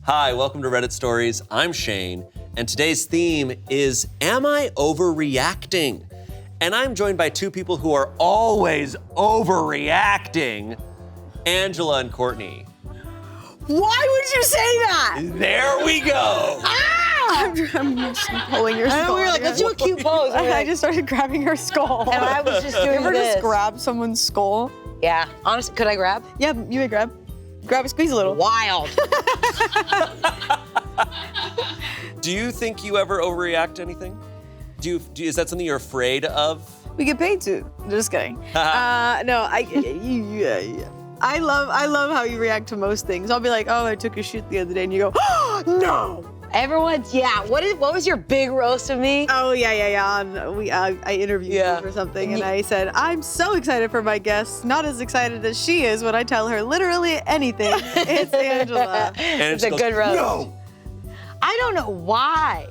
Hi, welcome to Reddit Stories. I'm Shane, and today's theme is, am I overreacting? And I'm joined by two people who are always overreacting, Angela and Courtney. Why would you say that? There we go. I'm just pulling your skull. We were like, let's do a cute pose. I just started grabbing her skull. And I was just doing You ever this. just grab someone's skull? Yeah, honestly, could I grab? Yeah, you may grab. Grab and squeeze a little. Wild. Do you think you ever overreact to anything? Is that something you're afraid of? We get paid to. Just kidding. No, I love how you react to most things. I'll be like, oh, I took a shoot the other day, and you go, oh, no. Everyone's, yeah. What was your big roast of me? Oh, yeah. I interviewed you for something, and I said, I'm so excited for my guest. Not as excited as she is when I tell her literally anything. It's Angela. And It's a good roast. No. I don't know why.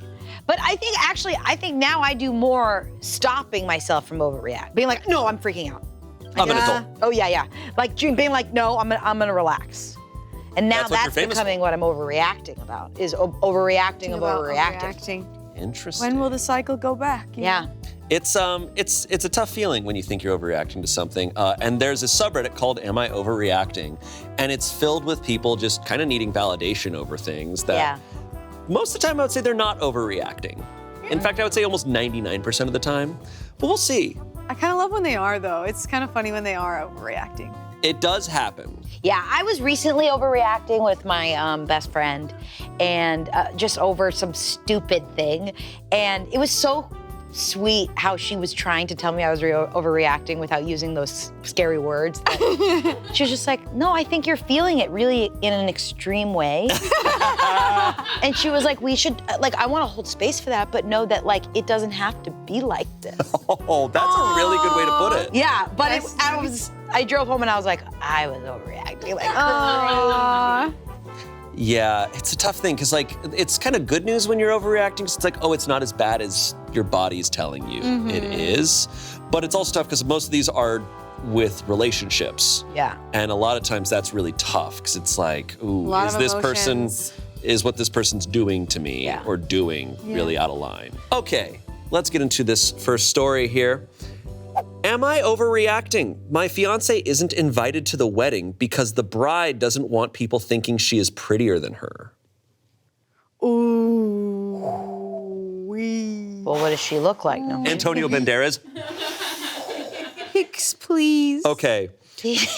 But I think now I do more stopping myself from overreact. Being like, no, I'm freaking out. I'm an adult. Oh, yeah. Like being like, no, I'm gonna relax. And now that's becoming what I'm overreacting about, is overreacting of overreacting. Interesting. When will the cycle go back? Yeah. It's a tough feeling when you think you're overreacting to something. And there's a subreddit called Am I Overreacting? And it's filled with people just kind of needing validation over things that most of the time I would say they're not overreacting. In fact, I would say almost 99% of the time. But we'll see. I kind of love when they are, though. It's kind of funny when they are overreacting. It does happen. Yeah, I was recently overreacting with my best friend, and just over some stupid thing. And it was so sweet how she was trying to tell me I was overreacting without using those scary words. She was just like, no, I think you're feeling it really in an extreme way. And she was like, we should, I want to hold space for that, but know that, it doesn't have to be like this. Oh, that's a really good way to put it. Yeah, but I drove home and I was like, I was overreacting. Yeah, it's a tough thing, because it's kind of good news when you're overreacting, because it's like, oh, it's not as bad as your body's telling you it is. But it's also tough because most of these are with relationships. Yeah. And a lot of times that's really tough, because it's like, ooh, is what this person's doing to me or doing really out of line? Okay, let's get into this first story here. Am I overreacting? My fiance isn't invited to the wedding because the bride doesn't want people thinking she is prettier than her. Ooh. Well, what does she look like? No. Antonio Banderas. Pics, please. Okay. This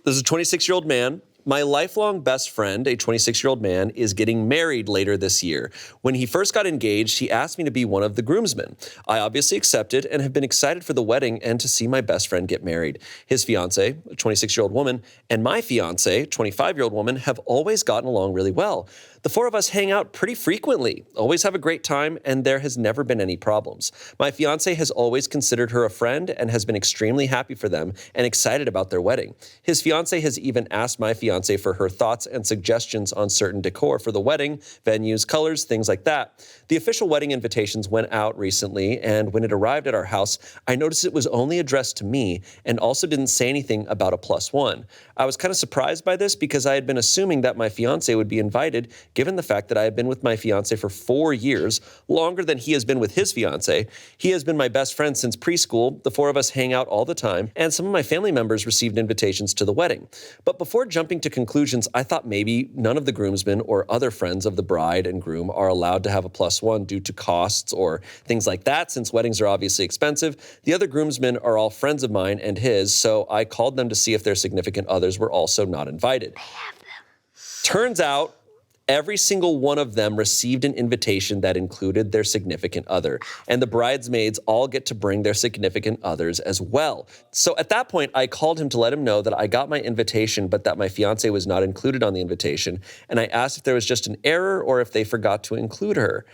is a 26-year-old man. My lifelong best friend, a 26-year-old man, is getting married later this year. When he first got engaged, he asked me to be one of the groomsmen. I obviously accepted and have been excited for the wedding and to see my best friend get married. His fiance, a 26-year-old woman, and my fiance, a 25-year-old woman, have always gotten along really well. The four of us hang out pretty frequently, always have a great time, and there has never been any problems. My fiance has always considered her a friend and has been extremely happy for them and excited about their wedding. His fiance has even asked my fiance for her thoughts and suggestions on certain decor for the wedding, venues, colors, things like that. The official wedding invitations went out recently, and when it arrived at our house, I noticed it was only addressed to me and also didn't say anything about a +1. I was kind of surprised by this because I had been assuming that my fiance would be invited, given the fact that I have been with my fiance for 4 years, longer than he has been with his fiance. He has been my best friend since preschool. The four of us hang out all the time, and some of my family members received invitations to the wedding. But before jumping to conclusions, I thought maybe none of the groomsmen or other friends of the bride and groom are allowed to have a +1 due to costs or things like that, since weddings are obviously expensive. The other groomsmen are all friends of mine and his, so I called them to see if their significant others were also not invited. I have them. Turns out, every single one of them received an invitation that included their significant other, and the bridesmaids all get to bring their significant others as well. So at that point, I called him to let him know that I got my invitation, but that my fiance was not included on the invitation, and I asked if there was just an error or if they forgot to include her.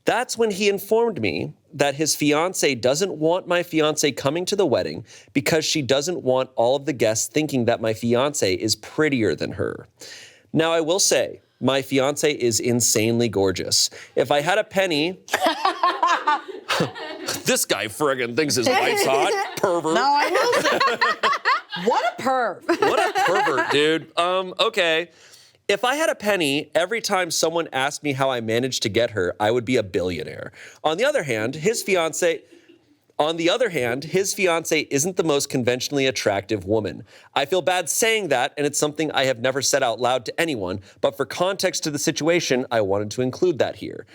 That's when he informed me that his fiance doesn't want my fiance coming to the wedding because she doesn't want all of the guests thinking that my fiance is prettier than her. Now, I will say, my fiance is insanely gorgeous. If I had a penny... This guy friggin' thinks his wife's hot. Pervert. No, I will say. What a perv. What a pervert, dude. Okay. If I had a penny every time someone asked me how I managed to get her, I would be a billionaire. On the other hand, his fiance isn't the most conventionally attractive woman. I feel bad saying that, and it's something I have never said out loud to anyone, but for context to the situation, I wanted to include that here.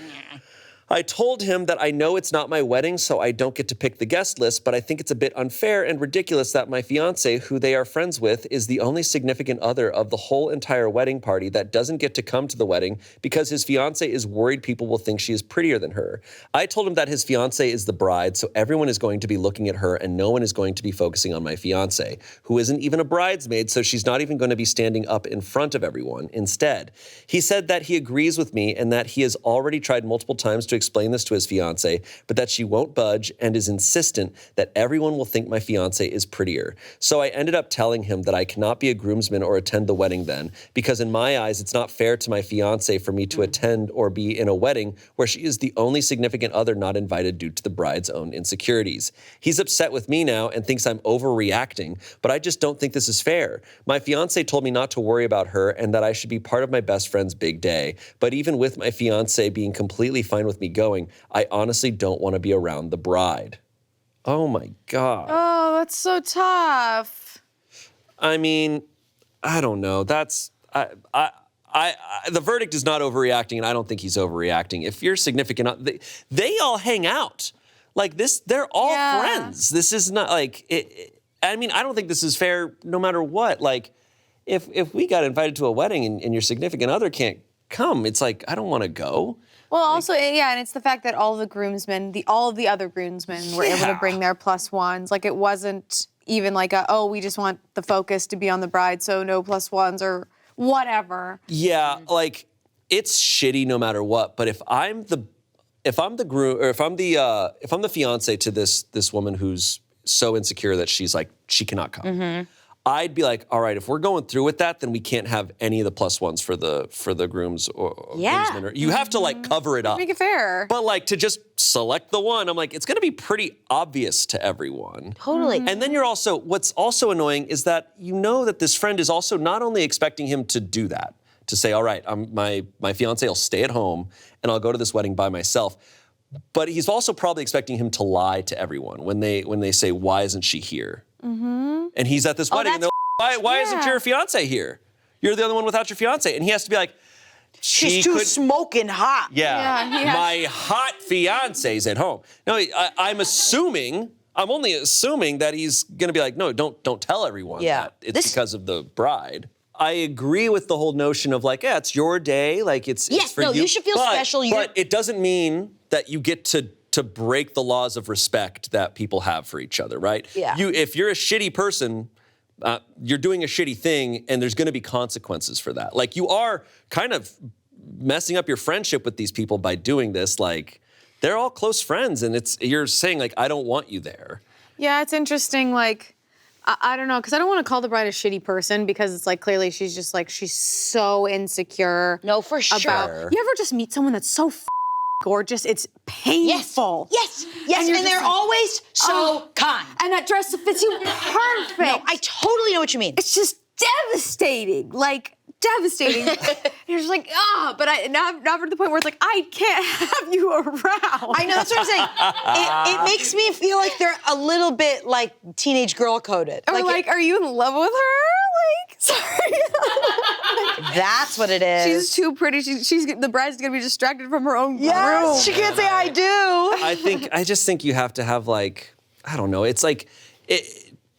I told him that I know it's not my wedding, so I don't get to pick the guest list, but I think it's a bit unfair and ridiculous that my fiance, who they are friends with, is the only significant other of the whole entire wedding party that doesn't get to come to the wedding because his fiance is worried people will think she is prettier than her. I told him that his fiance is the bride, so everyone is going to be looking at her and no one is going to be focusing on my fiance, who isn't even a bridesmaid, so she's not even going to be standing up in front of everyone. Instead, he said that he agrees with me and that he has already tried multiple times to explain this to his fiance, but that she won't budge and is insistent that everyone will think my fiance is prettier. So I ended up telling him that I cannot be a groomsman or attend the wedding then, because in my eyes, it's not fair to my fiance for me to attend or be in a wedding where she is the only significant other not invited due to the bride's own insecurities. He's upset with me now and thinks I'm overreacting, but I just don't think this is fair. My fiance told me not to worry about her and that I should be part of my best friend's big day. But even with my fiance being completely fine with me going, I honestly don't want to be around the bride. Oh my God. Oh, that's so tough. I mean, I don't know. That's, the verdict is not overreacting, and I don't think he's overreacting. If you're significant, they all hang out. Like this, they're all friends. This is not like, I mean, I don't think this is fair no matter what. Like, if we got invited to a wedding and your significant other can't come, it's like, I don't want to go. Well, also, yeah, and it's the fact that all the groomsmen, all of the other groomsmen were able to bring their plus ones. Like, it wasn't even like we just want the focus to be on the bride, so no plus ones or whatever. Yeah, like, it's shitty no matter what. But if I'm the groom, or if I'm the fiance to this woman who's so insecure that she's like, she cannot come. I'd be like, all right, if we're going through with that, then we can't have any of the plus ones for the grooms or groomsmen. You have to like cover it up. Make it fair. But like to just select the one, I'm like, it's gonna be pretty obvious to everyone. Totally. And then what's also annoying is that you know that this friend is also not only expecting him to do that, to say, all right, my fiance will stay at home and I'll go to this wedding by myself. But he's also probably expecting him to lie to everyone when they say, why isn't she here? And he's at this wedding, and they're like, why isn't your fiance here? You're the other one without your fiance. And he has to be like, she's too smoking hot. Yeah, my hot fiance's at home. No, I'm only assuming that he's gonna be like, no, don't tell everyone that it's because of the bride. I agree with the whole notion of like, it's your day, like it's for you. You should feel special. But it doesn't mean that you get to break the laws of respect that people have for each other, right? Yeah. If you're a shitty person, you're doing a shitty thing, and there's going to be consequences for that. Like, you are kind of messing up your friendship with these people by doing this. Like, they're all close friends, and you're saying like, I don't want you there. Yeah, it's interesting. Like, I don't know, because I don't want to call the bride a shitty person, because it's like clearly she's just like, she's so insecure. No, for sure. You ever just meet someone that's so gorgeous, it's painful. Yes, and they're always so kind. And that dress fits you perfect. No, I totally know what you mean. It's just devastating, like devastating. You're just like, but now we're at the point where it's like, I can't have you around. I know, that's what I'm saying. It makes me feel like they're a little bit like teenage girl coded. Or like, are you in love with her? Like, sorry. That's what it is. She's too pretty. The bride's gonna be distracted from her own groom. Yes, she can't say I do. I just think you have to have like, I don't know. It's like,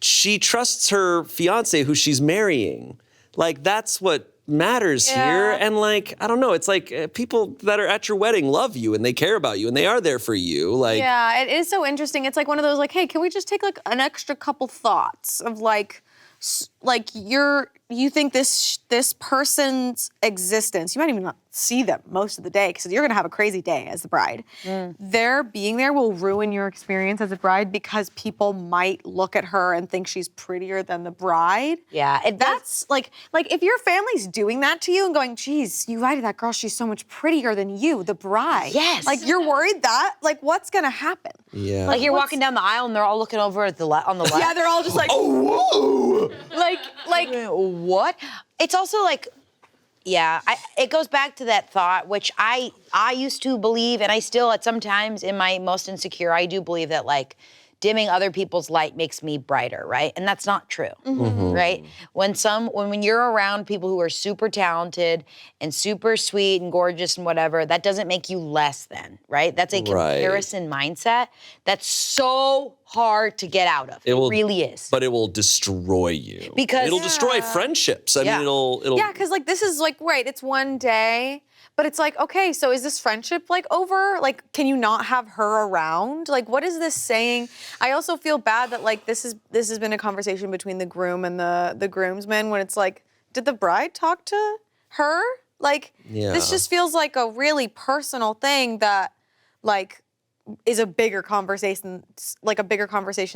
she trusts her fiance who she's marrying. Like, that's what matters here. And like, I don't know. It's like people that are at your wedding love you and they care about you and they are there for you. Like, yeah, it is so interesting. It's like one of those like, hey, can we just take like an extra couple thoughts of like you think this person's existence, you might even not see them most of the day because you're gonna have a crazy day as the bride. Their being there will ruin your experience as a bride because people might look at her and think she's prettier than the bride. Yeah, that's like if your family's doing that to you and going, geez, you invited that girl, she's so much prettier than you, the bride. Yes. Like, you're worried that, like, what's gonna happen? Yeah. Like, you're walking down the aisle and they're all looking over at on the left. Yeah, they're all just like, oh, whoa. like what? It's also like, Yeah, it goes back to that thought, which I used to believe, and I still, at some times in my most insecure, I do believe that, like, dimming other people's light makes me brighter, right? And that's not true, right? When you're around people who are super talented and super sweet and gorgeous and whatever, that doesn't make you less than, right? That's a comparison mindset that's so hard to get out of. It really is. But it will destroy you. Because it'll destroy friendships. I mean, it'll. Yeah, because like this is like, right, it's one day. But it's like, okay, so is this friendship like over? Like, can you not have her around? Like, what is this saying? I also feel bad that like this has been a conversation between the groom and the groomsmen when it's like, did the bride talk to her? Like, this just feels like a really personal thing that like is a bigger conversation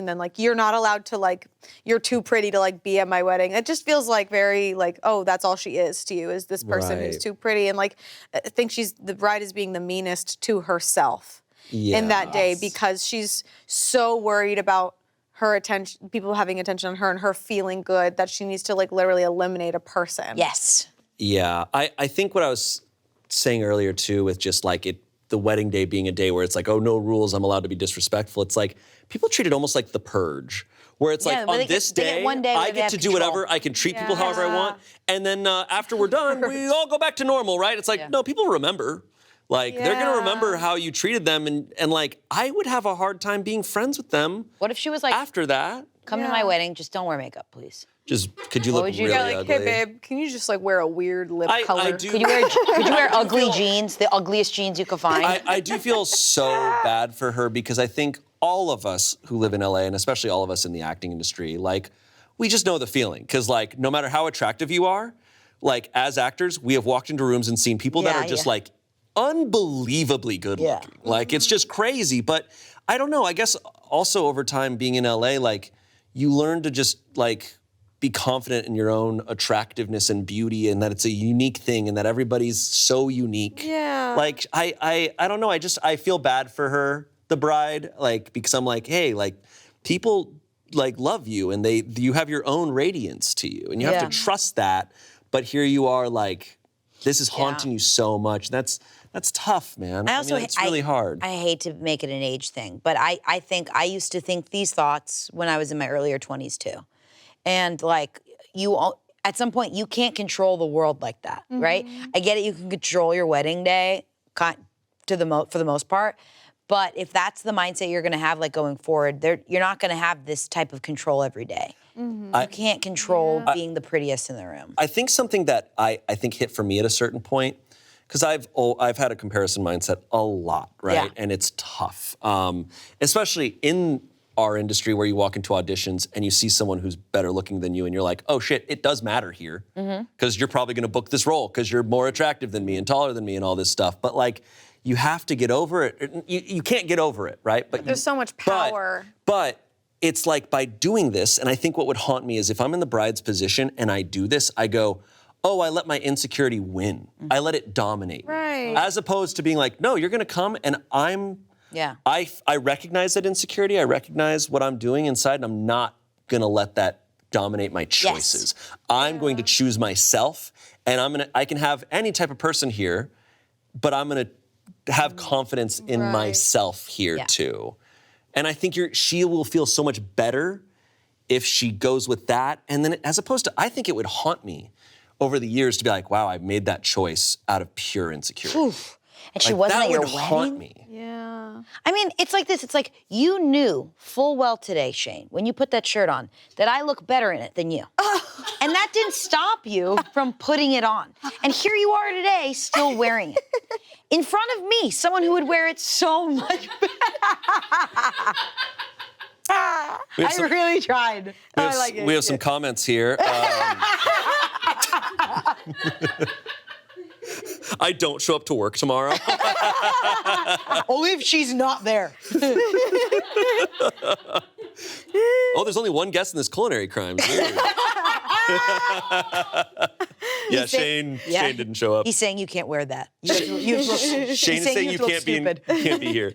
than like, you're not allowed to like, you're too pretty to like be at my wedding. It just feels like very like, oh, that's all she is to you, is this person who's too pretty. And like, I think the bride is being the meanest to herself in that day because she's so worried about her attention, people having attention on her and her feeling good that she needs to like literally eliminate a person. Yes. Yeah, I think what I was saying earlier too with just like the wedding day being a day where it's like, oh, no rules, I'm allowed to be disrespectful. It's like, people treat it almost like the purge, where it's like, on this day, I get to do whatever, I can treat people however I want, and then after we're done, we all go back to normal, right? It's like, no, people remember. Like, they're gonna remember how you treated them, and like, I would have a hard time being friends with them. What if she was like, after that? Come to my wedding, just don't wear makeup, please. Just, could you look really ugly? Hey babe, can you just like wear a weird lip color? Could you wear ugly jeans, the ugliest jeans you could find? I do feel so bad for her because I think all of us who live in LA, and especially all of us in the acting industry, like, we just know the feeling. Because like, no matter how attractive you are, like as actors, we have walked into rooms and seen people that are just like unbelievably good looking. Like, it's just crazy. But I don't know, I guess also over time being in LA, like, you learn to just like, be confident in your own attractiveness and beauty and that it's a unique thing and that everybody's so unique. Yeah. Like, I don't know, I feel bad for her, the bride, like, because I'm like, hey, like, people like love you and you have your own radiance to you and you have to trust that. But here you are, like, this is haunting you so much. That's tough, man. I mean, it's really hard. I hate to make it an age thing, but I think I used to think these thoughts when I was in my earlier 20s too. And like, at some point, you can't control the world like that, right? I get it, you can control your wedding day for the most part, but if that's the mindset you're gonna have like going forward, you're not gonna have this type of control every day. You can't control being the prettiest in the room. I think something that I think hit for me at a certain point, because I've had a comparison mindset a lot, right? Yeah. And it's tough, especially in our industry where you walk into auditions and you see someone who's better looking than you and you're like, oh shit, it does matter here because you're probably gonna book this role because you're more attractive than me and taller than me and all this stuff. But like, you have to get over it. You can't get over it, right? But there's so much power. But it's like by doing this, and I think what would haunt me is if I'm in the bride's position and I do this, I go, oh, I let my insecurity win. I let it dominate. Right. As opposed to being like, no, you're gonna come and I recognize that insecurity. I recognize what I'm doing inside, and I'm not gonna let that dominate my choices. Yes. I'm going to choose myself, and I can have any type of person here, but I'm gonna have confidence in myself here too. And I think she will feel so much better if she goes with that. And then as opposed to, I think it would haunt me over the years to be like, wow, I made that choice out of pure insecurity. Oof. And she wasn't at your wedding? That would haunt me. Yeah. I mean, it's like this. It's like you knew full well today, Shane, when you put that shirt on, that I look better in it than you. And that didn't stop you from putting it on. And here you are today, still wearing it. In front of me, someone who would wear it so much better. I really tried. We have some comments here. I don't show up to work tomorrow. Only if she's not there. Oh, there's only one guest in this culinary crime. Yeah, Shane didn't show up. He's saying you can't wear that. Shane is saying you can't be here.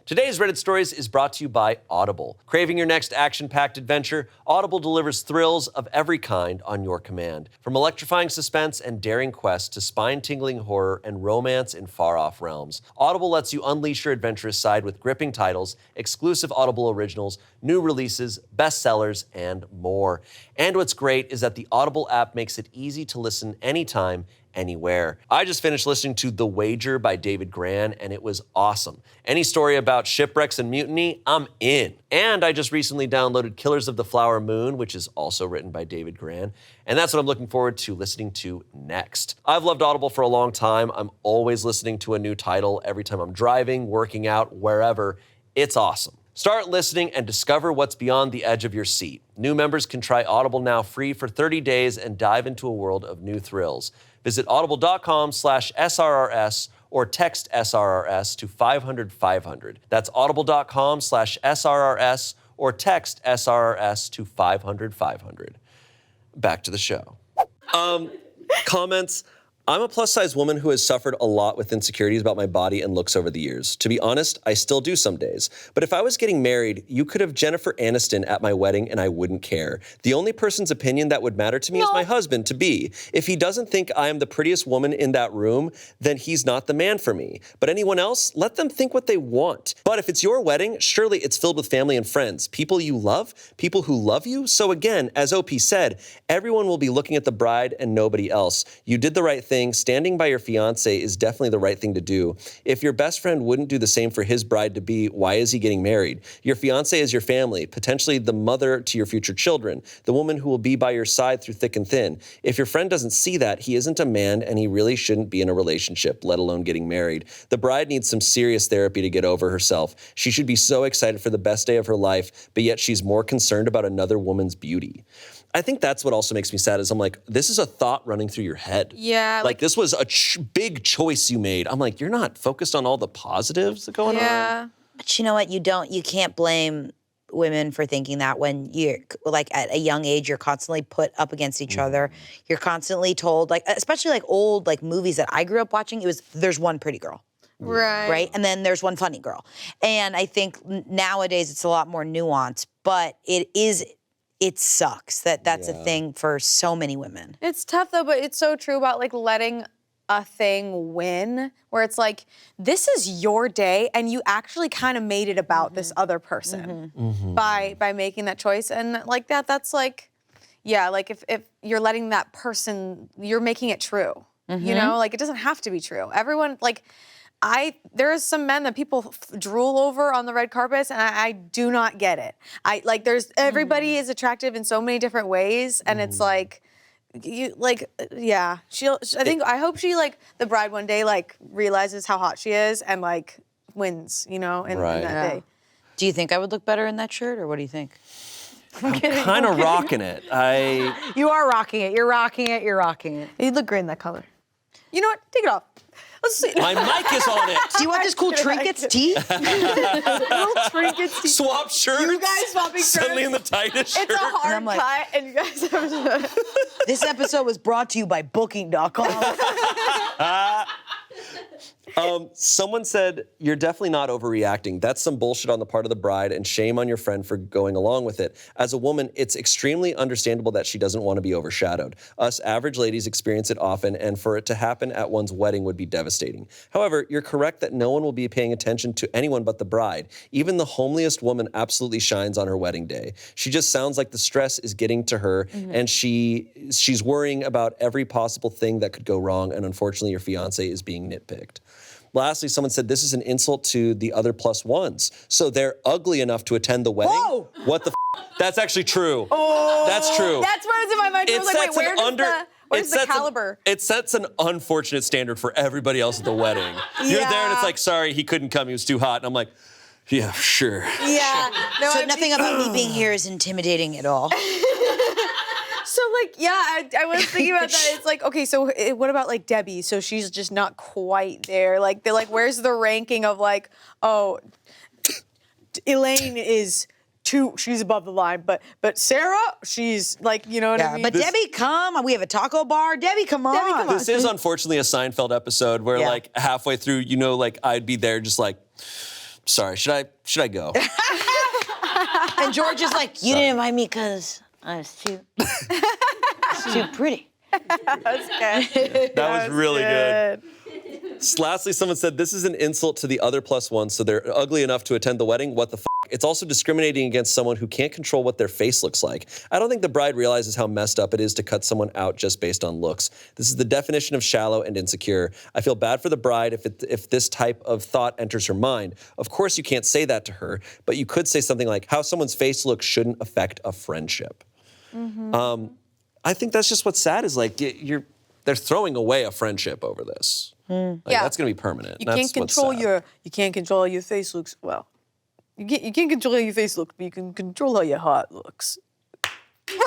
Today's Reddit Stories is brought to you by Audible. Craving your next action-packed adventure? Audible delivers thrills of every kind on your command. From electrifying suspense and daring quests to spine-tingling horror and romance in far-off realms, Audible lets you unleash your adventurous side with gripping titles, exclusive Audible originals, new releases, bestsellers, and more. And what's great is that the Audible app makes it easy to listen anytime, anywhere. I just finished listening to The Wager by David Grann, and it was awesome. Any story about shipwrecks and mutiny, I'm in. And I just recently downloaded Killers of the Flower Moon, which is also written by David Grann, and that's what I'm looking forward to listening to next. I've loved Audible for a long time. I'm always listening to a new title every time I'm driving, working out, wherever. It's awesome. Start listening and discover what's beyond the edge of your seat. New members can try Audible now free for 30 days and dive into a world of new thrills. Visit audible.com/SRRS or text SRRS to 500-500. That's audible.com/SRRS or text SRRS to 500-500. Back to the show. Comments. I'm a plus-size woman who has suffered a lot with insecurities about my body and looks over the years. To be honest, I still do some days. But if I was getting married, you could have Jennifer Aniston at my wedding and I wouldn't care. The only person's opinion that would matter to me is my husband-to-be. If he doesn't think I am the prettiest woman in that room, then he's not the man for me. But anyone else, let them think what they want. But if it's your wedding, surely it's filled with family and friends, people you love, people who love you. So again, as OP said, everyone will be looking at the bride and nobody else. You did the right thing. Standing by your fiance is definitely the right thing to do. If your best friend wouldn't do the same for his bride-to-be, why is he getting married? Your fiance is your family, potentially the mother to your future children, the woman who will be by your side through thick and thin. If your friend doesn't see that, he isn't a man and he really shouldn't be in a relationship, let alone getting married. The bride needs some serious therapy to get over herself. She should be so excited for the best day of her life, but yet she's more concerned about another woman's beauty. I think that's what also makes me sad is I'm like, this is a thought running through your head. Yeah. Like this was a big choice you made. I'm like, you're not focused on all the positives going on. Yeah. But you know what? You can't blame women for thinking that when you're like at a young age, you're constantly put up against each other. You're constantly told, like, especially like old like movies that I grew up watching, there's one pretty girl. Right. Right? And then there's one funny girl. And I think nowadays it's a lot more nuanced, but it sucks that's a thing for so many women. It's tough though, but it's so true about like letting a thing win, where it's like, this is your day and you actually kind of made it about this other person by making that choice. And like that's like, yeah, like if you're letting that person, you're making it true. You know, like it doesn't have to be true. Everyone, like, there are some men that people drool over on the red carpets, and I do not get it. Everybody is attractive in so many different ways, and it's like, I hope she, like, the bride one day, like, realizes how hot she is and, like, wins, you know, in that day. Do you think I would look better in that shirt, or what do you think? I'm kind of rocking it. You are rocking it. You're rocking it. You're rocking it. You look great in that color. You know what? Take it off. Let's see. My mic is on it. Do you want this cool trinkets tee? Little trinkets tee. Swap shirts. You guys swapping shirts. Suddenly in the tightest shirt. It's a hard cut, and you guys have This episode was brought to you by Booking.com. Someone said, you're definitely not overreacting. That's some bullshit on the part of the bride, and shame on your friend for going along with it. As a woman, it's extremely understandable that she doesn't want to be overshadowed. Us average ladies experience it often, and for it to happen at one's wedding would be devastating. However, you're correct that no one will be paying attention to anyone but the bride. Even the homeliest woman absolutely shines on her wedding day. She just sounds like the stress is getting to her, and she's worrying about every possible thing that could go wrong, and unfortunately your fiance is being nitpicked. Lastly, someone said this is an insult to the other plus ones. So they're ugly enough to attend the wedding? Whoa! What the That's actually true. Oh, that's true. That's what was in my mind. I was like, wait, where's the caliber? It sets an unfortunate standard for everybody else at the wedding. You're there and it's like, sorry, he couldn't come, he was too hot. And I'm like, yeah, sure. Yeah. No, so nothing about me being here is intimidating at all. So, like, yeah, I was thinking about that. It's like, okay, so what about, like, Debbie? So she's just not quite there. Like, they're like, where's the ranking of, like, oh, Elaine is she's above the line, but Sarah, she's, like, you know what I mean? But Debbie, come. We have a taco bar. Debbie, come on. This is unfortunately a Seinfeld episode where, like, halfway through, you know, like, I'd be there just like, Sorry, should I go? And George is like, you didn't invite me because I was too pretty. That was really good. Lastly, someone said, this is an insult to the other +1, so they're ugly enough to attend the wedding. What the f***? It's also discriminating against someone who can't control what their face looks like. I don't think the bride realizes how messed up it is to cut someone out just based on looks. This is the definition of shallow and insecure. I feel bad for the bride if this type of thought enters her mind. Of course, you can't say that to her, but you could say something like, how someone's face looks shouldn't affect a friendship. I think that's just what's sad is like, they're throwing away a friendship over this. That's gonna be permanent. You can't control your face looks. Well, you can't control how your face looks, but you can control how your heart looks. but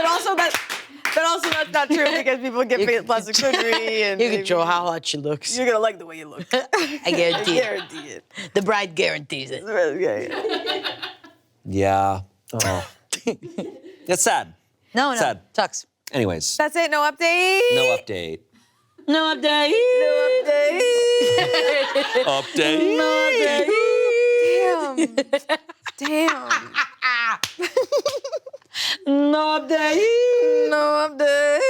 also that's not true because people get plastic surgery and you control how hot she looks. You're gonna like the way you look. I guarantee it. Guarantee it. The bride guarantees it. Yeah. Oh. It's sad. No, Sad. Sucks. Anyways. That's it. No update. No update. No update. No update. Update. No update. Damn. No update. No update.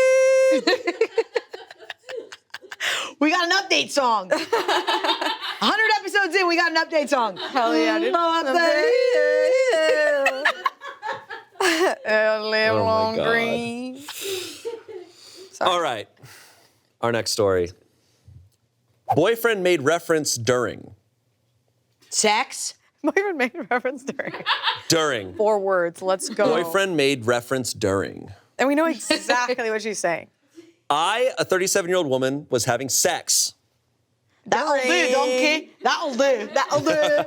We got an update song. 100 episodes in, we got an update song. Hell yeah, dude. No update. Live Oh my long God. green. All right. Our next story. Boyfriend made reference during. Sex. Boyfriend made reference during. During. 4 words. Let's go. Boyfriend made reference during. And we know exactly what she's saying. I, a 37-year-old woman, was having sex. That'll do, donkey. That'll do. That'll do.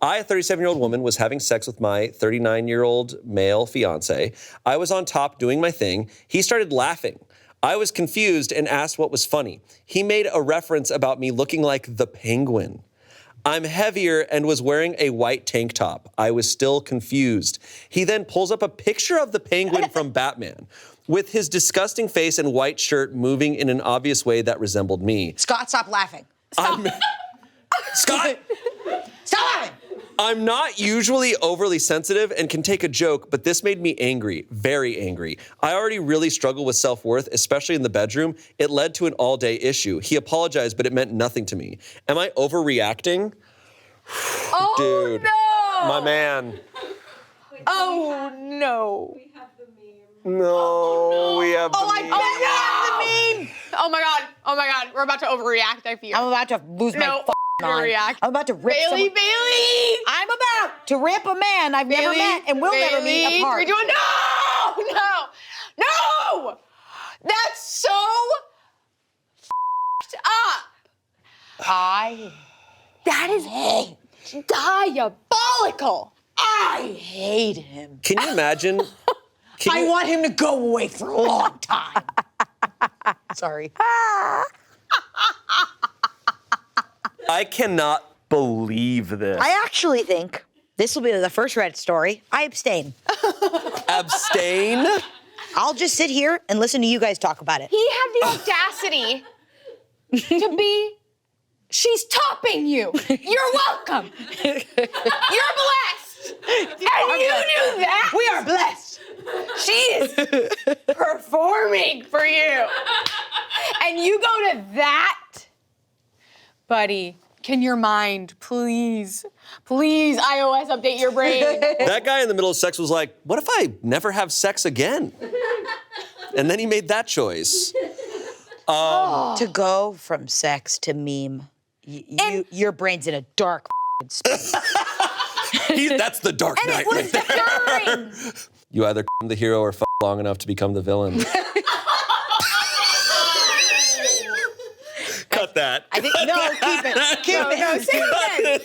I, a 37-year-old woman, was having sex with my 39-year-old male fiance. I was on top doing my thing. He started laughing. I was confused and asked what was funny. He made a reference about me looking like the Penguin. I'm heavier and was wearing a white tank top. I was still confused. He then pulls up a picture of the Penguin from Batman with his disgusting face and white shirt moving in an obvious way that resembled me. Scott, stop laughing. Scott! Stop laughing. I'm not usually overly sensitive and can take a joke, but this made me angry, very angry. I already really struggle with self-worth, especially in the bedroom. It led to an all-day issue. He apologized, but it meant nothing to me. Am I overreacting? Oh, Dude, no. my man. Oh, no. No, we have the Oh, I meme. bet we have the meme. Oh, my God. Oh, my God. We're about to overreact, I fear. I'm about to lose my mind. Overreact. I'm about to rip Bailey, someone. Bailey. I'm about to rip a man I've never met and will never meet apart. 3, 2, 1. No! No! No! That's so up. That is diabolical. I hate him. Can you imagine? I want him to go away for a long time. Sorry. I cannot believe this. I actually think this will be the first Reddit story. I abstain. Abstain? I'll just sit here and listen to you guys talk about it. He had the audacity to be, she's topping you. You're welcome. You're blessed. And you knew that. We are blessed. She is performing for you. And you go to that? Buddy, can your mind please iOS update your brain? That guy in the middle of sex was like, what if I never have sex again? And then he made that choice. To go from sex to meme, your brain's in a dark space. That's the dark And night it was right there. during. You either the hero or long enough to become the villain. Cut that. I think no, keep it. Keep it. No, say it again.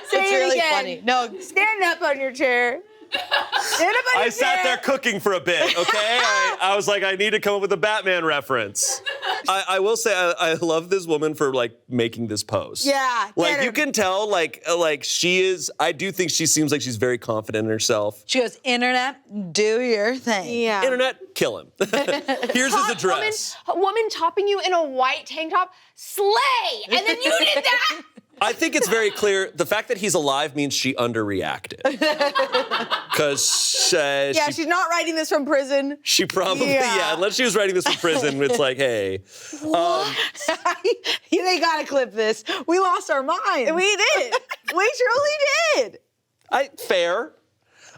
Say It's it really again. funny. No, Stand up on your chair. Stand up on your I chair. sat there cooking for a bit, okay? I was like, I need to come up with a Batman reference. I will say, I love this woman for like making this post. Yeah, Like get you her. can tell, like she is. I do think she seems like she's very confident in herself. she goes, internet, do your thing. Yeah. Internet, kill him. Here's his address. Woman topping you in a white tank top, slay. And then you did that. I think it's very clear. The fact that he's alive means she underreacted. Because she's not writing this from prison. she probably, unless she was writing this from prison, it's like, hey. They gotta clip this. We lost our minds. We did. We truly did. Fair.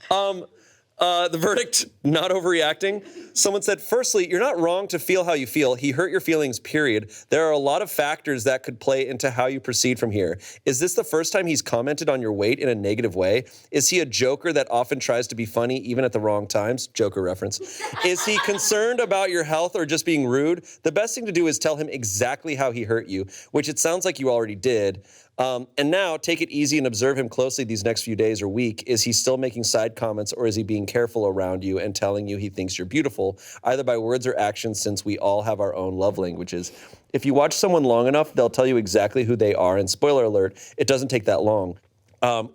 The verdict, not overreacting. Someone said, firstly, you're not wrong to feel how you feel. He hurt your feelings, period. There are a lot of factors that could play into how you proceed from here. Is this the first time he's commented on your weight in a negative way? Is he a joker that often tries to be funny even at the wrong times? Joker reference. Is he concerned about your health or just being rude? The best thing to do is tell him exactly how he hurt you, which it sounds like you already did. And now, take it easy and observe him closely these next few days or week. Is he still making side comments, or is he being careful around you and telling you he thinks you're beautiful, either by words or actions, since we all have our own love languages? If you watch someone long enough, they'll tell you exactly who they are, and spoiler alert, it doesn't take that long.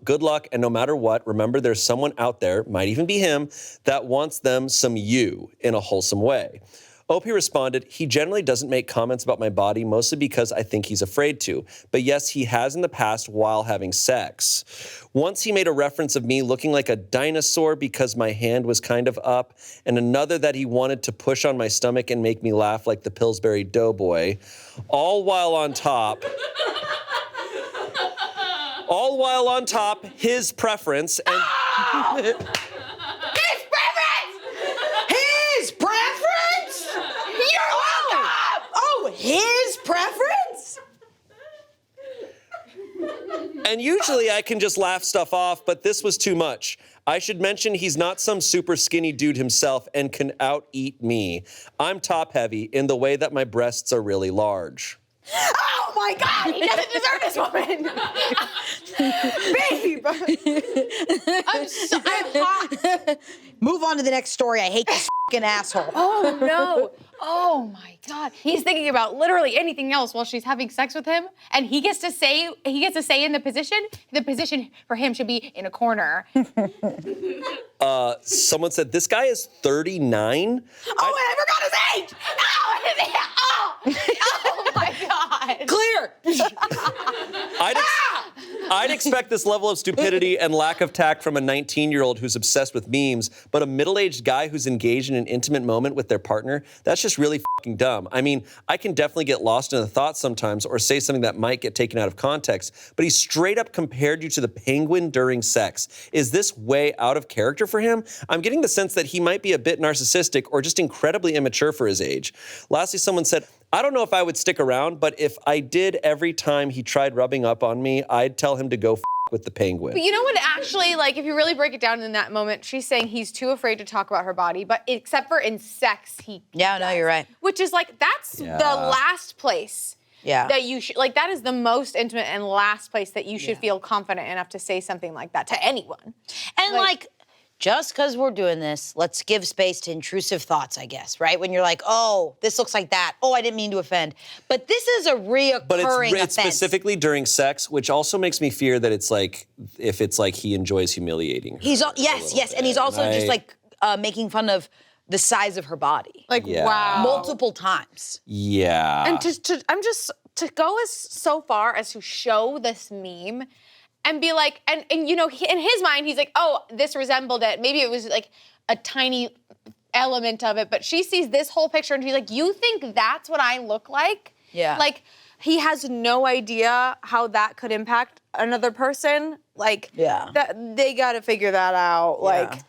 Good luck, and no matter what, remember there's someone out there, might even be him, that wants them some you in a wholesome way. OP responded, he generally doesn't make comments about my body, mostly because I think he's afraid to. But yes, he has in the past while having sex. Once he made a reference of me looking like a dinosaur because my hand was kind of up, and another that he wanted to push on my stomach and make me laugh like the Pillsbury Doughboy. All while on top, his preference and... His preference? And usually I can just laugh stuff off, but this was too much. I should mention he's not some super skinny dude himself and can out-eat me. I'm top-heavy in the way that my breasts are really large. Oh my God, he doesn't deserve this woman. Babe. I'm hot. Move on to the next story. I hate this fucking asshole. Oh no. Oh my God. He's thinking about literally anything else while she's having sex with him, and he gets to say in the position. The position for him should be in a corner. Someone said this guy is 39. I forgot his age. Oh my God. Clear. I'd expect this level of stupidity and lack of tact from a 19-year-old who's obsessed with memes, but a middle-aged guy who's engaged in an intimate moment with their partner, that's just really fucking dumb. I mean, I can definitely get lost in a thought sometimes or say something that might get taken out of context, but he straight up compared you to the penguin during sex. Is this way out of character for him? I'm getting the sense that he might be a bit narcissistic or just incredibly immature for his age. Lastly, someone said, I don't know if I would stick around, but if I did every time he tried rubbing up on me, I'd tell him to go with the penguin. But you know what, actually, like, if you really break it down in that moment, she's saying he's too afraid to talk about her body, but except for in sex, he Yeah, no, you're right. Which is like, that's the last place that you should, like, that is the most intimate and last place that you should feel confident enough to say something like that to anyone. And like just because we're doing this, let's give space to intrusive thoughts, I guess, right? When you're like, oh, this looks like that. Oh, I didn't mean to offend. But this is a reoccurring But it's offense. specifically during sex, which also makes me fear that it's like, if it's like he enjoys humiliating her. Yes, and he's also just like making fun of the size of her body. Like, wow. Multiple times. Yeah. And to go so far as to show this meme and be like, and you know, in his mind, he's like, oh, this resembled it. Maybe it was like a tiny element of it, but she sees this whole picture and she's like, you think that's what I look like? Yeah. Like, he has no idea how that could impact another person. Like, that they gotta figure that out. Like,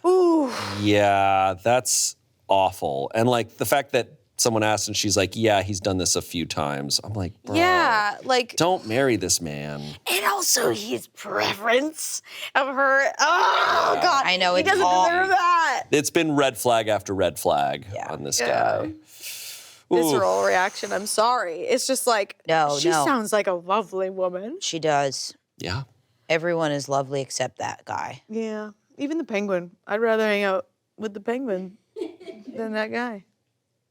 ooh. Yeah, that's awful. And like the fact that someone asked and she's like, yeah, he's done this a few times. I'm like, bro, yeah, like, don't marry this man. And also his preference of her. Oh, God. I know, he doesn't deserve that. It's been red flag after red flag on this guy. Visceral reaction. I'm sorry. It's just like, she sounds like a lovely woman. She does. Yeah. Everyone is lovely except that guy. Yeah. Even the penguin. I'd rather hang out with the penguin than that guy.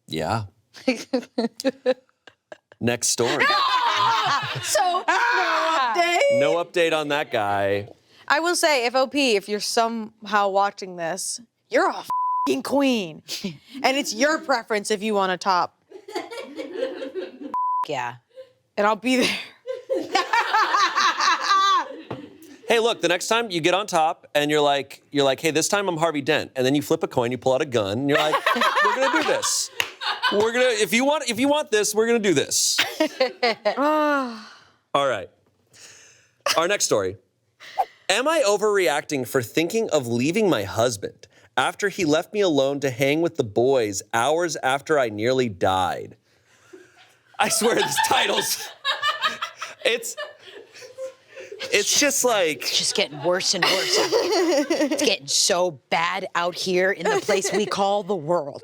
Yeah. Next story. So, no update? No update on that guy. I will say, if you're somehow watching this, you're a f***ing queen. And it's your preference if you want a top. Yeah. And I'll be there. hey, look, the next time you get on top and you're like, hey, this time I'm Harvey Dent, and then you flip a coin, you pull out a gun, and you're like, we're gonna do this. If you want this, we're gonna do this. All right. Our next story. Am I overreacting for thinking of leaving my husband after he left me alone to hang with the boys hours after I nearly died? I swear this title's, it's just like. It's just getting worse and worse. It's getting so bad out here in the place we call the world.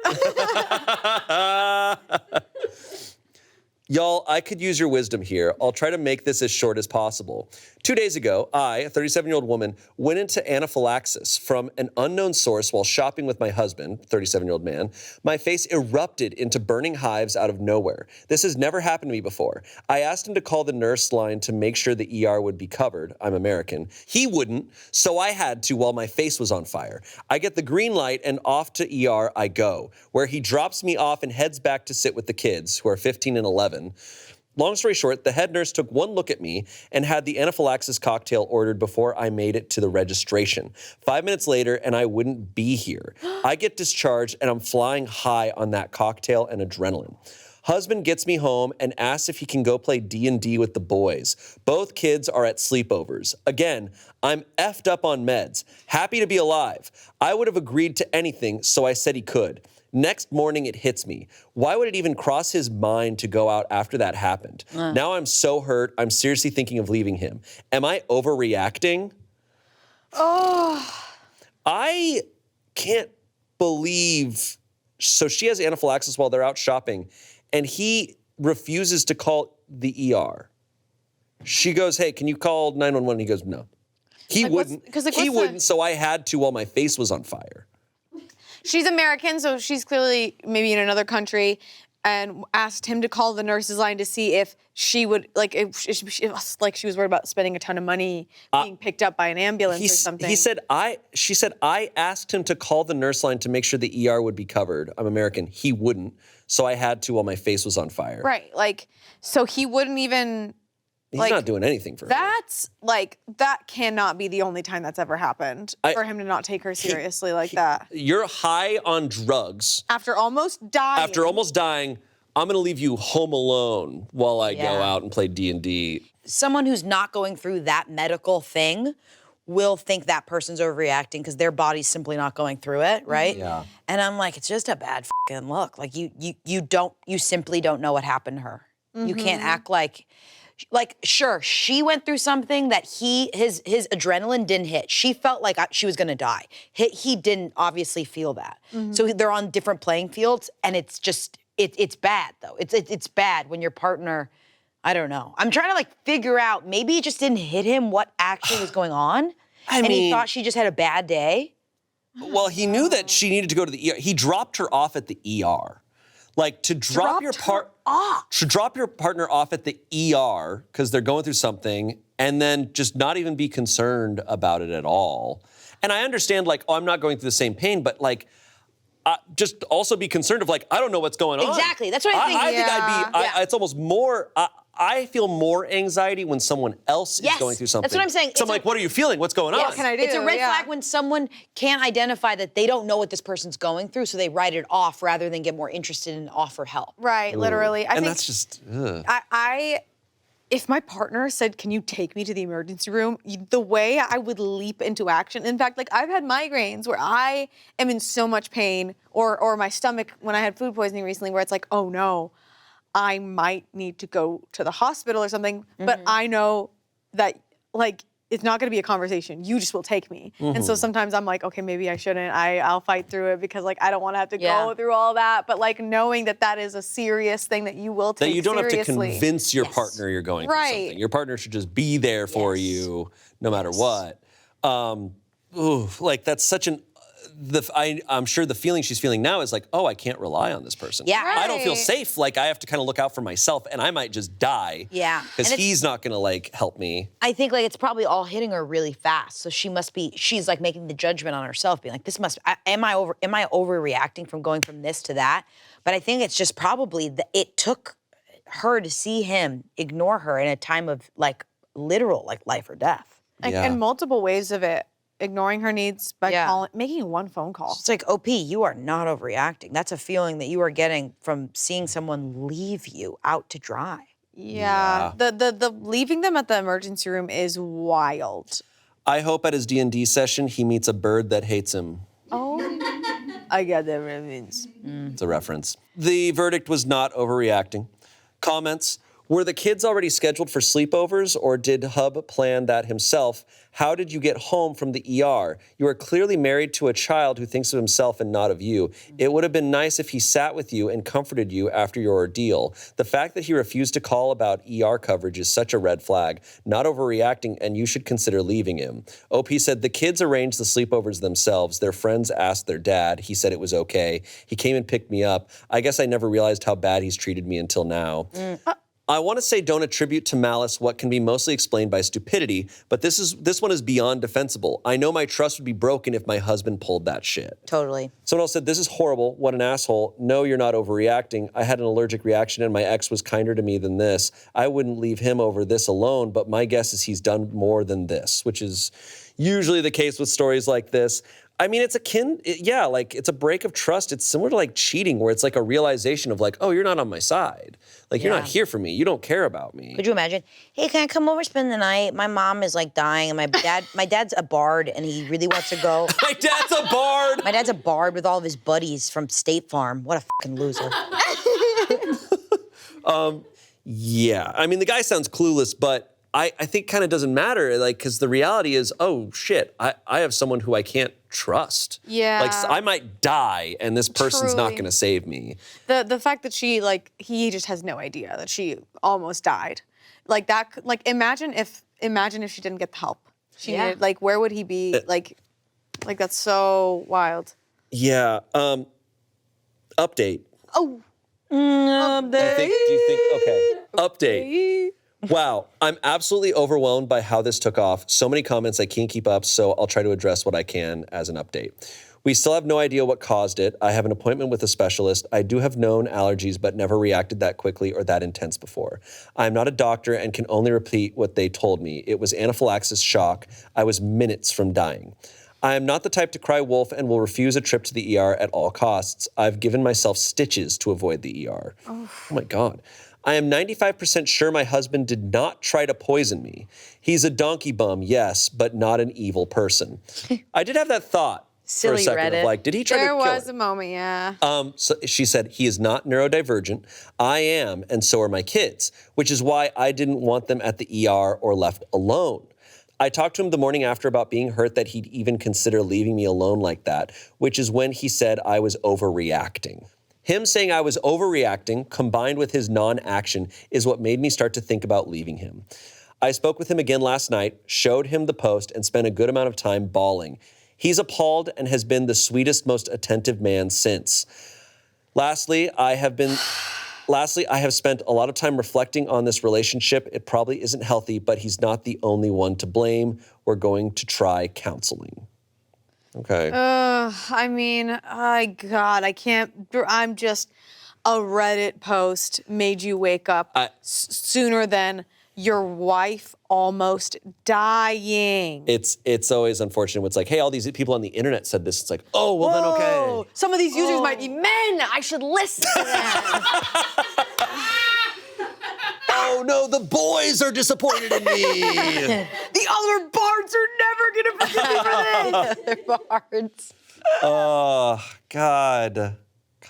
Y'all, I could use your wisdom here. I'll try to make this as short as possible. 2 days ago, I, a 37-year-old woman, went into anaphylaxis from an unknown source while shopping with my husband, 37-year-old man. My face erupted into burning hives out of nowhere. This has never happened to me before. I asked him to call the nurse line to make sure the ER would be covered. I'm American. He wouldn't, so I had to while my face was on fire. I get the green light and off to ER I go, where he drops me off and heads back to sit with the kids, who are 15 and 11. Long story short, the head nurse took one look at me and had the anaphylaxis cocktail ordered before I made it to the registration. 5 minutes later, and I wouldn't be here. I get discharged, and I'm flying high on that cocktail and adrenaline. Husband gets me home and asks if he can go play D&D with the boys. Both kids are at sleepovers. Again, I'm effed up on meds. Happy to be alive. I would have agreed to anything, so I said he could. Next morning, it hits me. Why would it even cross his mind to go out after that happened? Now I'm so hurt, I'm seriously thinking of leaving him. Am I overreacting? Oh. I can't believe. So she has anaphylaxis while they're out shopping, and he refuses to call the ER. She goes, hey, can you call 911? He goes, no. He wouldn't. He wouldn't, so I had to while my face was on fire. She's American, so she's clearly maybe in another country, and asked him to call the nurse's line to see if she would, like, if she was worried about spending a ton of money being picked up by an ambulance or something. She said, I asked him to call the nurse line to make sure the ER would be covered. I'm American. He wouldn't, so I had to while my face was on fire. Right, like, so he wouldn't even. He's not doing anything for her. That's, like, that cannot be the only time that's ever happened for him to not take her seriously like that. You're high on drugs. After almost dying. I'm gonna leave you home alone while I go out and play D&D. Someone who's not going through that medical thing will think that person's overreacting because their body's simply not going through it, right? Yeah. And I'm like, it's just a bad fucking look. Like you simply don't know what happened to her. You can't act like, sure, she went through something that his adrenaline didn't hit. She felt like she was gonna die. He didn't obviously feel that. So they're on different playing fields, and it's just, it's bad though. It's bad when your partner, I don't know. I'm trying to like figure out, maybe it just didn't hit him what actually was going on. And he thought she just had a bad day. Well, he knew that she needed to go to the ER. He dropped her off at the ER. Like to drop your partner off at the ER because they're going through something, and then just not even be concerned about it at all. And I understand, like, oh, I'm not going through the same pain, but like, just also be concerned of like, I don't know what's going on. Exactly, that's what I think. I think I'd be. It's almost more. I feel more anxiety when someone else is going through something. That's what I'm saying. So I'm like, what are you feeling? What's going on? What can I do? It's a red flag when someone can't identify that they don't know what this person's going through, so they write it off rather than get more interested and offer help. Right, literally. I think that's just. If my partner said, can you take me to the emergency room, the way I would leap into action. In fact, like I've had migraines where I am in so much pain, or my stomach when I had food poisoning recently, where it's like, oh no, I might need to go to the hospital or something, but I know that like it's not gonna be a conversation. You just will take me. And so sometimes I'm like, okay, maybe I shouldn't. I'll fight through it because like I don't wanna have to go through all that. But like knowing that that is a serious thing that you will take seriously. That you don't have to convince your partner you're going through something. Your partner should just be there for you no matter what. Like that's such an, I'm sure the feeling she's feeling now is like, oh, I can't rely on this person. Yeah. Right. I don't feel safe. Like I have to kind of look out for myself, and I might just die. Yeah. Because he's not gonna like help me. I think like it's probably all hitting her really fast. So she's like making the judgment on herself, being like, am I overreacting from going from this to that? But I think it's just probably it took her to see him ignore her in a time of like literal like life or death. And multiple ways of it. Ignoring her needs by making one phone call. It's like, OP, you are not overreacting. That's a feeling that you are getting from seeing someone leave you out to dry. Yeah. The leaving them at the emergency room is wild. I hope at his D&D session he meets a bird that hates him. Oh, I got that reference. It's a reference. The verdict was not overreacting. Comments: were the kids already scheduled for sleepovers, or did Hub plan that himself? How did you get home from the ER? You are clearly married to a child who thinks of himself and not of you. It would have been nice if he sat with you and comforted you after your ordeal. The fact that he refused to call about ER coverage is such a red flag. Not overreacting, and you should consider leaving him. OP said the kids arranged the sleepovers themselves. Their friends asked their dad. He said it was okay. He came and picked me up. I guess I never realized how bad he's treated me until now. I want to say don't attribute to malice what can be mostly explained by stupidity, but this one is beyond defensible. I know my trust would be broken if my husband pulled that shit. Totally. Someone else said, this is horrible. What an asshole. No, you're not overreacting. I had an allergic reaction and my ex was kinder to me than this. I wouldn't leave him over this alone, but my guess is he's done more than this, which is usually the case with stories like this. I mean, it's it's a break of trust. It's similar to like cheating, where it's like a realization of like, oh, you're not on my side. Like, you're not here for me. You don't care about me. Could you imagine? Hey, can I come over spend the night? My mom is like dying, and my dad's a bard, and he really wants to go. My dad's a bard. My dad's a bard with all of his buddies from State Farm. What a fucking loser. Yeah, I mean, the guy sounds clueless, but I think kind of doesn't matter, like, because the reality is, oh shit, I have someone who I can't trust. Yeah. Like, I might die and this person's not Truly. gonna save me. The fact that he just has no idea that she almost died. Like that, like imagine if she didn't get the help she needed, like where would he be? Like that's so wild. Yeah, update. Oh. Do you think, okay, update. Wow, I'm absolutely overwhelmed by how this took off. So many comments, I can't keep up, so I'll try to address what I can as an update. We still have no idea what caused it. I have an appointment with a specialist. I do have known allergies, but never reacted that quickly or that intense before. I'm not a doctor and can only repeat what they told me. It was anaphylaxis shock. I was minutes from dying. I am not the type to cry wolf and will refuse a trip to the ER at all costs. I've given myself stitches to avoid the ER. Oh my God. I am 95% sure my husband did not try to poison me. He's a donkey bum, yes, but not an evil person. I did have that thought for a Silly second Reddit. of like, did he try to kill her? There was a moment, yeah. So she said, he is not neurodivergent. I am, and so are my kids, which is why I didn't want them at the ER or left alone. I talked to him the morning after about being hurt that he'd even consider leaving me alone like that, which is when he said I was overreacting. Him saying I was overreacting, combined with his non-action, is what made me start to think about leaving him. I spoke with him again last night, showed him the post, and spent a good amount of time bawling. He's appalled and has been the sweetest, most attentive man since. Lastly, I have spent a lot of time reflecting on this relationship. It probably isn't healthy, but he's not the only one to blame. We're going to try counseling. Okay. I mean, God, I can't. I'm just a Reddit post made you wake up sooner than your wife almost dying. It's always unfortunate when it's like, hey, all these people on the internet said this. It's like, oh, well then okay. Some of these users might be men. I should listen to them. Oh no, the boys are disappointed in me. The other bards are never gonna forgive me for this. Other bards. Oh, God.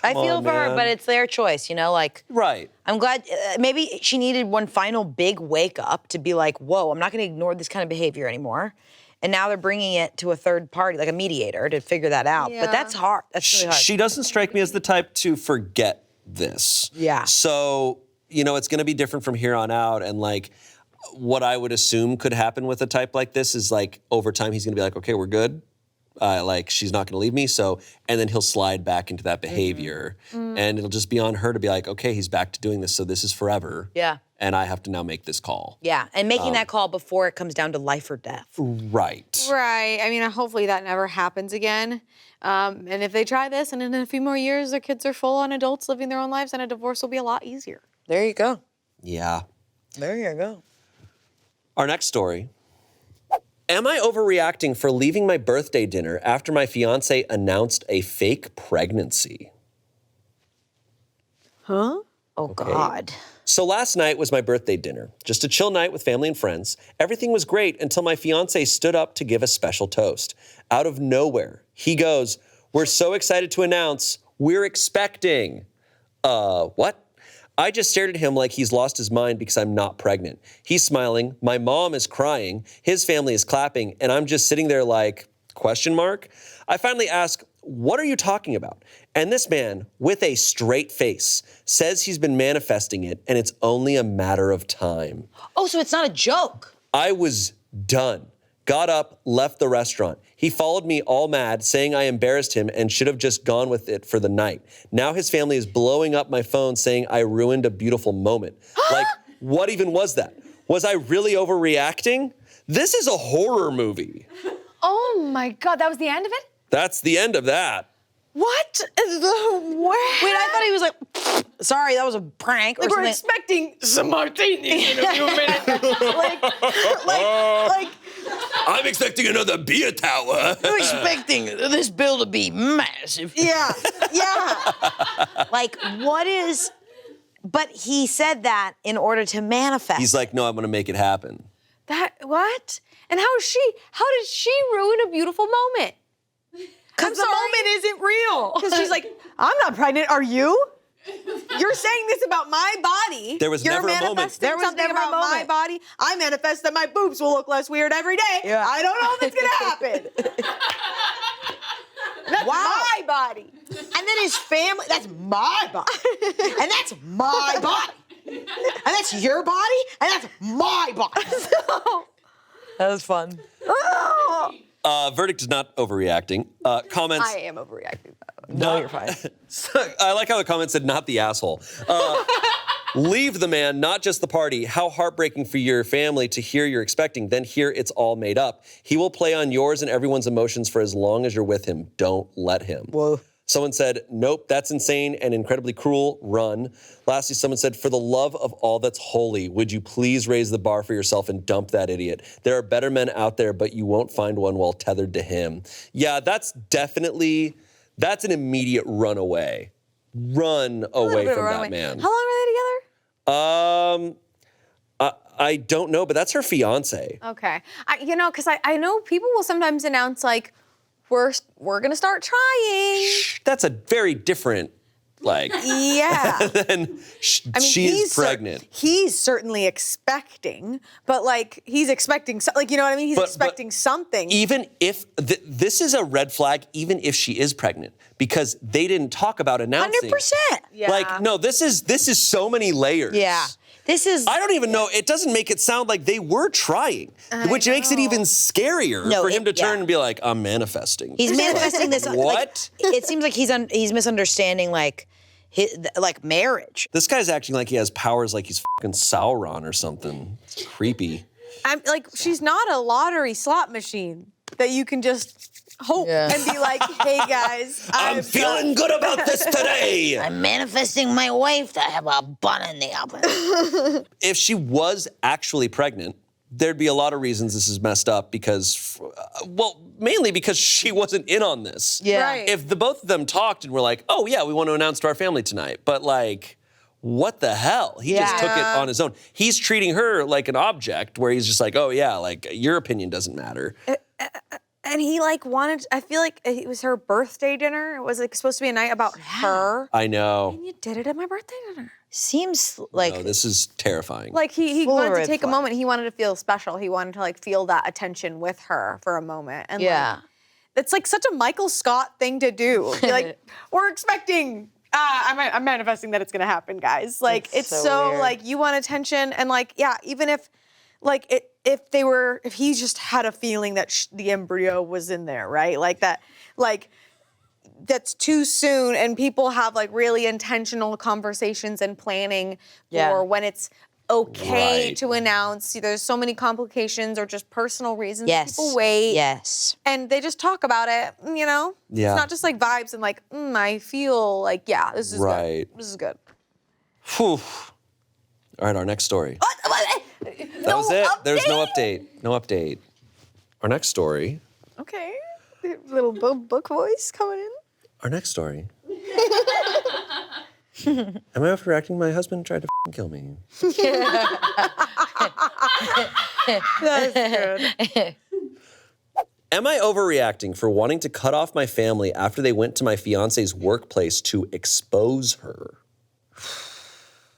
I feel for her, but it's their choice, you know? Like, Right. I'm glad, maybe she needed one final big wake up to be like, whoa, I'm not gonna ignore this kind of behavior anymore. And now they're bringing it to a third party, like a mediator, to figure that out. Yeah. But that's hard. That's really hard. She doesn't strike me as the type to forget this. Yeah. So, you know, it's going to be different from here on out. And like, what I would assume could happen with a type like this is like, over time, he's going to be like, okay, we're good. Like, she's not going to leave me. So, and then he'll slide back into that behavior. And it'll just be on her to be like, okay, he's back to doing this. So this is forever. Yeah. And I have to now make this call. Yeah, and making that call before it comes down to life or death. Right. Right. I mean, hopefully that never happens again. And if they try this and in a few more years their kids are full-on adults living their own lives, then a divorce will be a lot easier. There you go. Yeah. There you go. Our next story Am I overreacting for leaving my birthday dinner after my fiance announced a fake pregnancy? Huh? Oh, God. So last night was my birthday dinner. Just a chill night with family and friends. Everything was great until my fiance stood up to give a special toast. Out of nowhere, he goes, "We're so excited to announce we're expecting." What? I just stared at him like he's lost his mind because I'm not pregnant. He's smiling, my mom is crying, his family is clapping, and I'm just sitting there like, question mark? I finally ask, "What are you talking about?" And this man, with a straight face, says he's been manifesting it and it's only a matter of time. Oh, so it's not a joke. I was done. Got up, left the restaurant. He followed me all mad, saying I embarrassed him and should have just gone with it for the night. Now his family is blowing up my phone saying I ruined a beautiful moment. Like, what even was that? Was I really overreacting? This is a horror movie. Oh my God, that was the end of it? That's the end of that. What the where? Wait, I thought he was like, sorry, that was a prank or Like we're something. expecting some martinis in a few minutes. like I'm expecting another beer tower. I'm expecting this bill to be massive. yeah. Like, what is... But he said that in order to manifest. He's like, no, I'm gonna make it happen. That what? And how did she ruin a beautiful moment? Because the moment isn't real. Because she's like, I'm not pregnant, are you? You're saying this about my body. There was You're never a moment. manifesting There was something never a about my moment. body. I manifest that my boobs will look less weird every day. Yeah. I don't know if it's gonna happen. That's my body. And then his family, that's my body. And that's my body. And that's your body, and that's my body. That was fun. Verdict is not overreacting. Comments. I am overreacting. No, you're fine. I like how the comment said, not the asshole. Leave the man, not just the party. How heartbreaking for your family to hear you're expecting, then hear it's all made up. He will play on yours and everyone's emotions for as long as you're with him. Don't let him. Whoa. Someone said, nope, that's insane and incredibly cruel. Run. Lastly, someone said, for the love of all that's holy, would you please raise the bar for yourself and dump that idiot? There are better men out there, but you won't find one while tethered to him. Yeah, that's an immediate run away. Run away from that man. How long were they together? I don't know, but that's her fiance. Okay. Because I know people will sometimes announce like, we're gonna start trying. That's a very different, Yeah. than she is pregnant. He's certainly expecting, but like he's expecting, you know what I mean? He's expecting something. Even if, this is a red flag, even if she is pregnant, because they didn't talk about announcing. 100%. Yeah. Like, no, this is so many layers. Yeah. This is... I don't even know. It doesn't make it sound like they were trying, which makes it even scarier for him to turn and be like, I'm manifesting. He's manifesting this. What? It seems like he's misunderstanding like marriage. This guy's acting like he has powers like he's fucking Sauron or something. It's creepy. I'm like, she's not a lottery slot machine that you can just hope and be like, hey guys, I'm feeling good about this today. I'm manifesting my wife to have a bun in the oven. If she was actually pregnant, there'd be a lot of reasons this is messed up because, mainly because she wasn't in on this. Yeah. Right. If the both of them talked and were like, oh yeah, we want to announce to our family tonight, but like, what the hell? He just took it on his own. He's treating her like an object where he's just like, oh yeah, like your opinion doesn't matter. And he like wanted, I feel like it was her birthday dinner. It was like supposed to be a night about her. I know. And you did it at my birthday dinner. Seems like No, this is terrifying. Like he Full wanted to red take a flag. moment. He wanted to feel special. He wanted to like feel that attention with her for a moment. And like, it's like such a Michael Scott thing to do. Be like, we're expecting, I'm manifesting that it's gonna happen, guys. Like That's it's so so weird. like you want attention and like, yeah, even if like if he just had a feeling that the embryo was in there, right? Like that, like that's too soon and people have like really intentional conversations and planning for when it's okay Right. to announce. There's so many complications or just personal reasons yes. people wait. Yes. And they just talk about it, you know? Yeah. It's not just like vibes and like, I feel like, yeah, this is Right. good. This is good. Whew. All right, our next story. That was it. There's no update. No update. Our next story. Okay. Little book voice coming in. Our next story. Am I overreacting? My husband tried to kill me. That's good. Am I overreacting for wanting to cut off my family after they went to my fiance's workplace to expose her?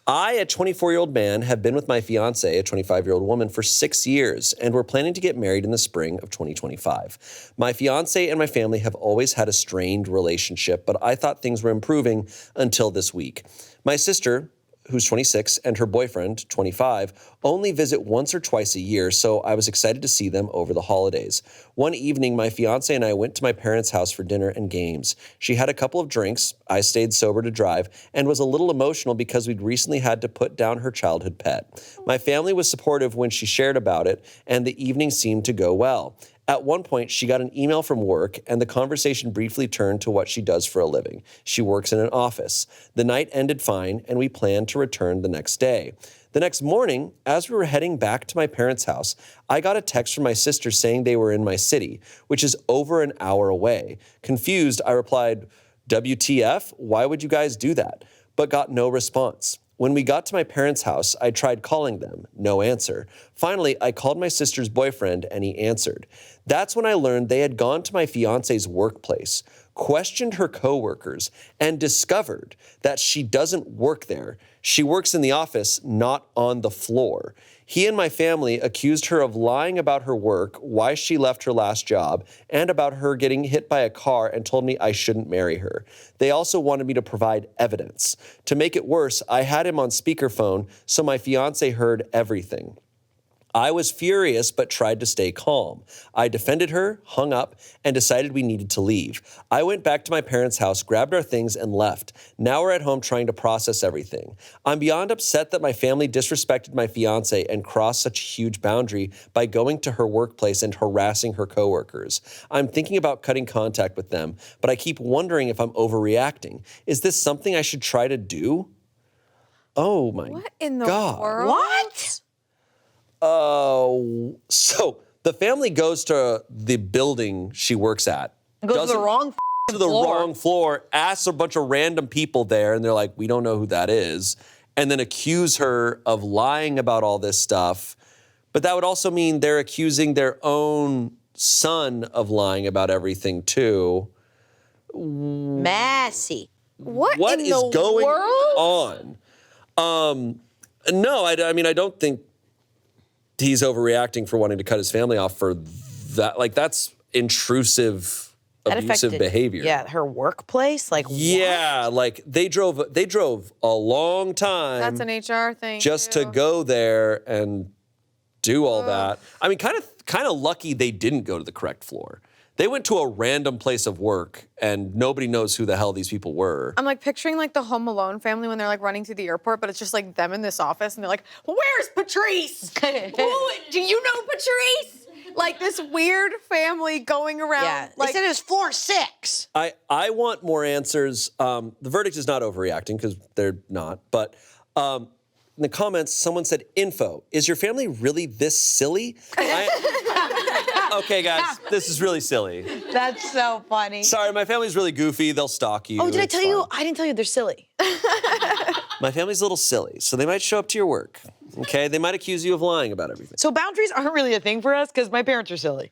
I, a 24-year-old man, have been with my fiance, a 25-year-old woman, for 6 years, and we're planning to get married in the spring of 2025. My fiance and my family have always had a strained relationship, but I thought things were improving until this week. My sister, who's 26, and her boyfriend, 25, only visit once or twice a year, so I was excited to see them over the holidays. One evening, my fiance and I went to my parents' house for dinner and games. She had a couple of drinks, I stayed sober to drive, and was a little emotional because we'd recently had to put down her childhood pet. My family was supportive when she shared about it, and the evening seemed to go well. At one point, she got an email from work, and the conversation briefly turned to what she does for a living. She works in an office. The night ended fine, and we planned to return the next day. The next morning, as we were heading back to my parents' house, I got a text from my sister saying they were in my city, which is over an hour away. Confused, I replied, WTF? Why would you guys do that? But got no response. When we got to my parents' house, I tried calling them. No answer. Finally, I called my sister's boyfriend, and he answered. That's when I learned they had gone to my fiance's workplace, questioned her coworkers, and discovered that she doesn't work there. She works in the office, not on the floor. He and my family accused her of lying about her work, why she left her last job, and about her getting hit by a car, and told me I shouldn't marry her. They also wanted me to provide evidence. To make it worse, I had him on speakerphone, so my fiance heard everything. I was furious but tried to stay calm. I defended her, hung up, and decided we needed to leave. I went back to my parents' house, grabbed our things, and left. Now we're at home trying to process everything. I'm beyond upset that my family disrespected my fiance and crossed such a huge boundary by going to her workplace and harassing her coworkers. I'm thinking about cutting contact with them, but I keep wondering if I'm overreacting. Is this something I should try to do? Oh my God. What in the world? What? Oh, so the family goes to the building she works at. Goes to the wrong wrong floor, asks a bunch of random people there, and they're like, we don't know who that is, and then accuse her of lying about all this stuff. But that would also mean they're accusing their own son of lying about everything too. Messy. What in is the going world? on? No, I mean, I don't think he's overreacting for wanting to cut his family off for that. Like, that's intrusive, abusive behavior. Yeah, her workplace. Like, yeah, what? like they drove a long time. That's an HR thing. Just too. to go there and do all that. I mean, kind of lucky they didn't go to the correct floor. They went to a random place of work, and nobody knows who the hell these people were. I'm like picturing like the Home Alone family when they're like running through the airport, but it's just like them in this office, and they're like, "Where's Patrice? Do you know Patrice?" Like this weird family going around. Yeah, like, they said it was floor 6. I want more answers. The verdict is not overreacting because they're not. But in the comments, someone said, "Info: is your family really this silly?" Okay, guys, this is really silly. That's so funny. Sorry, my family's really goofy. They'll stalk you. Oh, did I It's tell you? fine. I didn't tell you they're silly. My family's a little silly, so they might show up to your work. Okay, they might accuse you of lying about everything. So boundaries aren't really a thing for us because my parents are silly.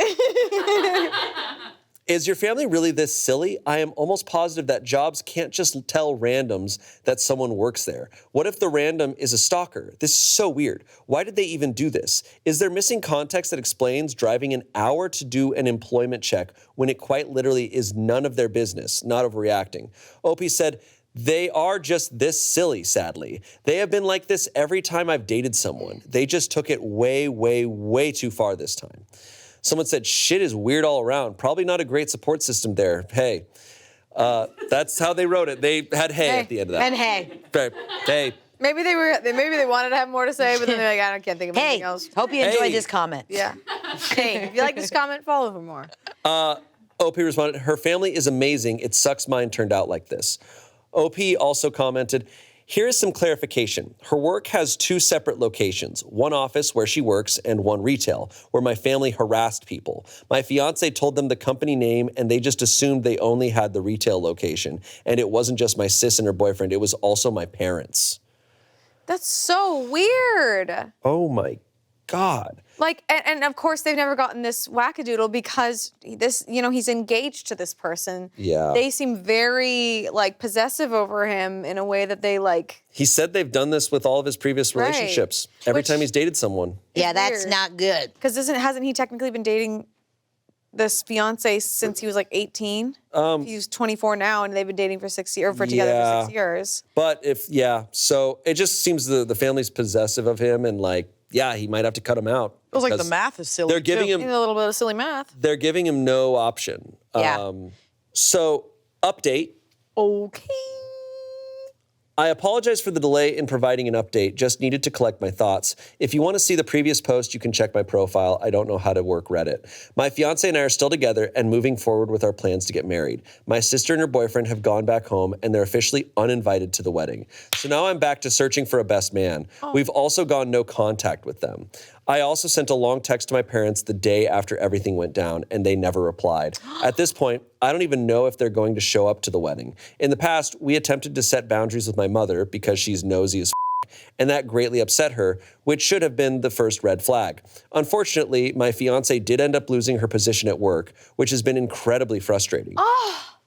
Is your family really this silly? I am almost positive that jobs can't just tell randoms that someone works there. What if the random is a stalker? This is so weird. Why did they even do this? Is there missing context that explains driving an hour to do an employment check when it quite literally is none of their business? Not overreacting. Opie said, they are just this silly, sadly. They have been like this every time I've dated someone. They just took it way, way, way too far this time. Someone said, shit is weird all around. Probably not a great support system there. Hey, that's how they wrote it. They had hey at the end of that. And hey. Hey. maybe they wanted to have more to say, but then they're like, I can't think of anything Hey, else. hope you enjoyed Hey. this comment. Yeah. Hey, if you like this comment, follow for more. OP responded, her family is amazing. It sucks mine turned out like this. OP also commented, Here is some clarification. Her work has 2 separate locations, one office where she works and one retail, where my family harassed people. My fiance told them the company name and they just assumed they only had the retail location. And it wasn't just my sis and her boyfriend, it was also my parents. That's so weird. Oh my God. Like, and of course they've never gotten this wackadoodle because this, he's engaged to this person. Yeah. They seem very like possessive over him in a way that they like. He said they've done this with all of his previous relationships. Every time he's dated someone. Yeah, that's weird. not good. Because hasn't he technically been dating this fiance since he was like 18? He's 24 now, and they've been dating for 6 years, together for 6 years. But so it just seems the family's possessive of him, and like, yeah, he might have to cut him out. Feels like the math is silly. They're giving him A little bit of silly math. They're giving him no option. Yeah. So update. Okay. I apologize for the delay in providing an update, just needed to collect my thoughts. If you want to see the previous post, you can check my profile. I don't know how to work Reddit. My fiance and I are still together and moving forward with our plans to get married. My sister and her boyfriend have gone back home and they're officially uninvited to the wedding. So now I'm back to searching for a best man. We've also gone no contact with them. I also sent a long text to my parents the day after everything went down, and they never replied. At this point, I don't even know if they're going to show up to the wedding. In the past, we attempted to set boundaries with my mother because she's nosy as and that greatly upset her, which should have been the first red flag. Unfortunately, my fiance did end up losing her position at work, which has been incredibly frustrating.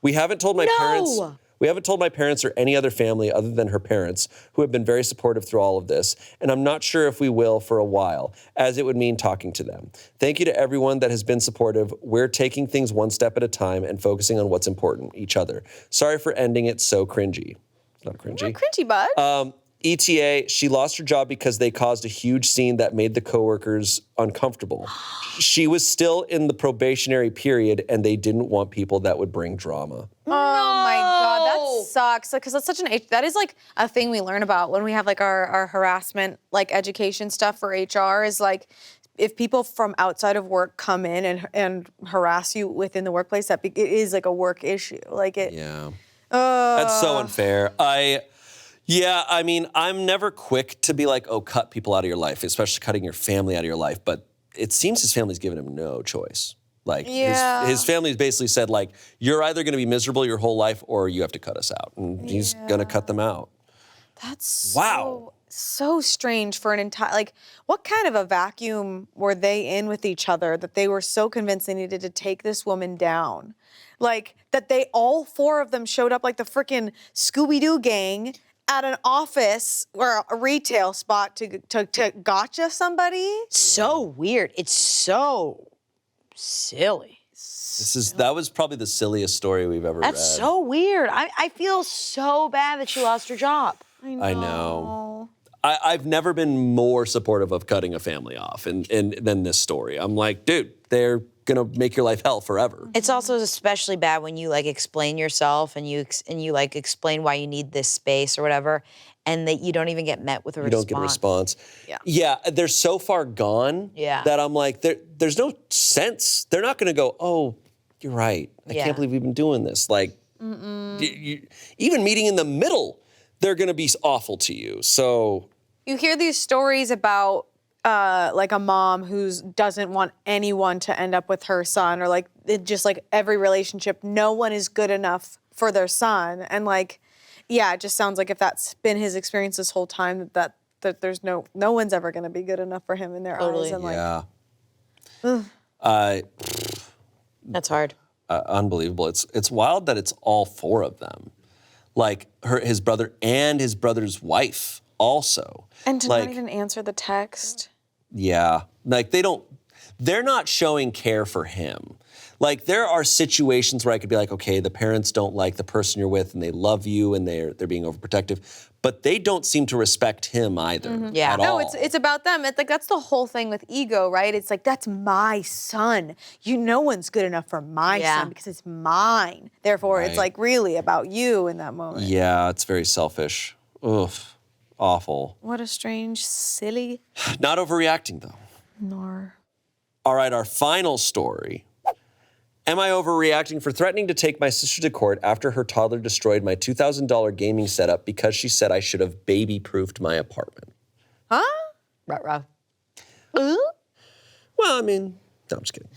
We haven't told my parents. We haven't told my parents or any other family other than her parents, who have been very supportive through all of this, and I'm not sure if we will for a while, as it would mean talking to them. Thank you to everyone that has been supportive. We're taking things one step at a time and focusing on what's important, each other. Sorry for ending it so cringy. Not cringy. Not cringy, bud. ETA, she lost her job because they caused a huge scene that made the coworkers uncomfortable. She was still in the probationary period, and they didn't want people that would bring drama. Oh my God, that sucks. Because that's such that is like a thing we learn about when we have like our harassment, like education stuff for HR is like, if people from outside of work come in and harass you within the workplace, it is like a work issue. Like it. Yeah. That's so unfair. I mean, I'm never quick to be like, oh, cut people out of your life, especially cutting your family out of your life. But it seems his family's given him no choice. Like, his family's basically said, like, you're either going to be miserable your whole life or you have to cut us out. And he's going to cut them out. That's wow. So strange for an entire, like, what kind of a vacuum were they in with each other that they were so convinced they needed to take this woman down? Like, that they, all 4 of them showed up like the frickin' Scooby-Doo gang at an office or a retail spot to gotcha somebody? So weird. It's so silly. That was probably the silliest story we've ever read. That's so weird. I feel so bad that she lost her job. I know. I've never been more supportive of cutting a family off than this story. I'm like, dude, they're gonna make your life hell forever. It's also especially bad when you like explain yourself and you like explain why you need this space or whatever, and that you don't even get met with a response. You don't get a response. Yeah, they're so far gone that I'm like, there's no sense. They're not gonna go, oh, you're right. I can't believe we've been doing this. Like, even meeting in the middle, they're gonna be awful to you. So you hear these stories about like a mom who doesn't want anyone to end up with her son, or like just like every relationship, no one is good enough for their son. And like, yeah, it just sounds like if that's been his experience this whole time, that there's no one's ever going to be good enough for him in their eyes. And like, that's hard. Unbelievable. It's wild that it's all 4 of them, like his brother and his brother's wife also. And to not even answer the text. Yeah, like they're not showing care for him. Like, there are situations where I could be like, okay, the parents don't like the person you're with and they love you and they're being overprotective, but they don't seem to respect him either. Yeah. At all. No, it's about them. It's like, that's the whole thing with ego, right? It's like, that's my son. No one's good enough for my son because it's mine. Therefore, it's like really about you in that moment. Yeah, it's very selfish. Oof. Awful. What a strange, silly. Not overreacting, though. Nor. All right, our final story. Am I overreacting for threatening to take my sister to court after her toddler destroyed my $2,000 gaming setup because she said I should have baby-proofed my apartment? Huh? Ruh-roh. Well, I mean, no, I'm just kidding.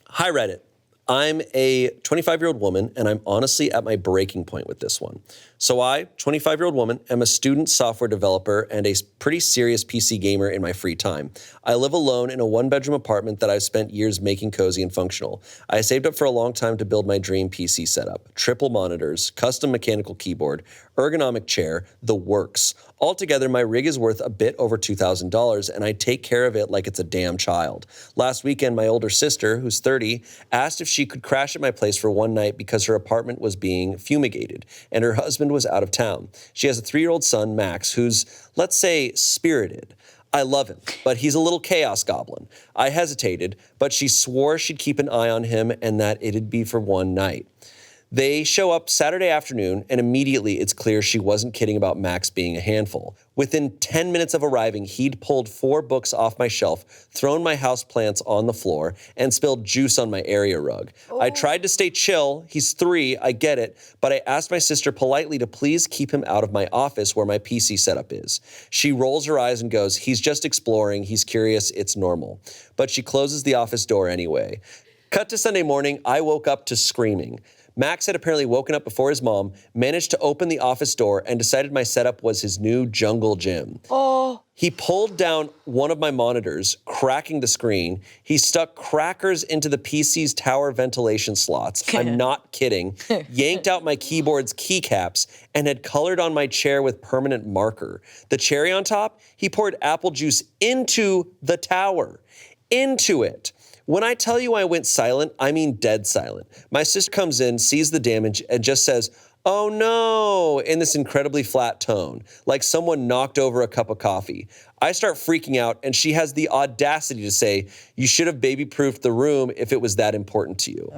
Hi, Reddit. I'm a 25-year-old woman, and I'm honestly at my breaking point with this one. So I, 25-year-old woman, am a student software developer and a pretty serious PC gamer in my free time. I live alone in a one-bedroom apartment that I've spent years making cozy and functional. I saved up for a long time to build my dream PC setup. Triple monitors, custom mechanical keyboard, ergonomic chair, the works. Altogether, my rig is worth a bit over $2,000, and I take care of it like it's a damn child. Last weekend, my older sister, who's 30, asked if she could crash at my place for one night because her apartment was being fumigated, and her husband was out of town. She has a 3-year-old son, Max, who's, let's say, spirited. I love him, but he's a little chaos goblin. I hesitated, but she swore she'd keep an eye on him and that it'd be for one night. They show up Saturday afternoon, and immediately it's clear she wasn't kidding about Max being a handful. Within 10 minutes of arriving, he'd pulled 4 books off my shelf, thrown my houseplants on the floor, and spilled juice on my area rug. I tried to stay chill. He's 3, I get it, but I asked my sister politely to please keep him out of my office where my PC setup is. She rolls her eyes and goes, "He's just exploring. He's curious. It's normal." But she closes the office door anyway. Cut to Sunday morning, I woke up to screaming. Max had apparently woken up before his mom, managed to open the office door, and decided my setup was his new jungle gym. Oh. He pulled down one of my monitors, cracking the screen. He stuck crackers into the PC's tower ventilation slots. I'm not kidding. Yanked out my keyboard's keycaps and had colored on my chair with permanent marker. The cherry on top, he poured apple juice into the tower. Into it. When I tell you I went silent, I mean dead silent. My sister comes in, sees the damage, and just says, "Oh no," in this incredibly flat tone, like someone knocked over a cup of coffee. I start freaking out, and she has the audacity to say, "You should have baby-proofed the room if it was that important to you."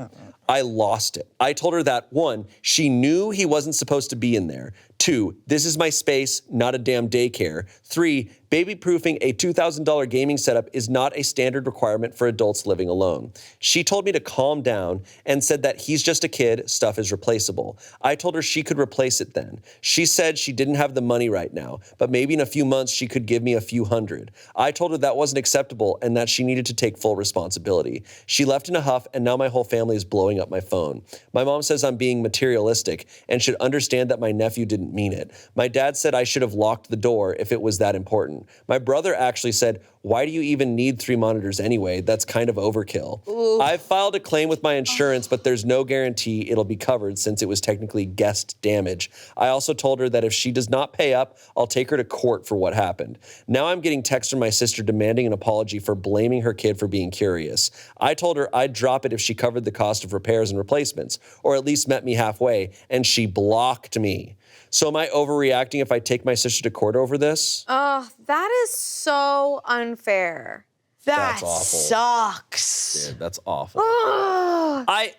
I lost it. I told her that, 1, she knew he wasn't supposed to be in there. 2, this is my space, not a damn daycare. 3, baby-proofing a $2,000 gaming setup is not a standard requirement for adults living alone. She told me to calm down and said that he's just a kid, stuff is replaceable. I told her she could replace it then. She said she didn't have the money right now, but maybe in a few months she could give me a few hundred. I told her that wasn't acceptable and that she needed to take full responsibility. She left in a huff, and now my whole family is blowing up my phone. My mom says I'm being materialistic and should understand that my nephew didn't mean it. My dad said I should have locked the door if it was that important. My brother actually said, "Why do you even need 3 monitors anyway? That's kind of overkill." I've filed a claim with my insurance, but there's no guarantee it'll be covered since it was technically guest damage. I also told her that if she does not pay up, I'll take her to court for what happened. Now I'm getting texts from my sister demanding an apology for blaming her kid for being curious. I told her I'd drop it if she covered the cost of repairs and replacements, or at least met me halfway, and she blocked me. So am I overreacting if I take my sister to court over this? Oh, that is so unfair. That That's awful. sucks. Dude, that's awful. I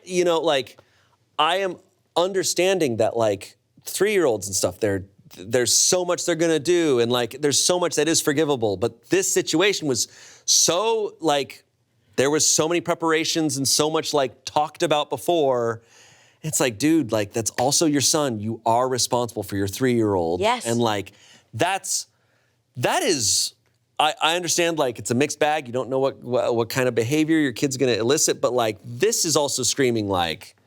am understanding that, like, 3-year-olds and stuff, there's so much they're gonna do, and like there's so much that is forgivable. But this situation was so, like, there was so many preparations and so much, like, talked about before. It's like, dude, like, that's also your son. You are responsible for your 3-year-old. Yes. And like, that is, I understand, like, it's a mixed bag. You don't know what kind of behavior your kid's gonna elicit, but like, this is also screaming like,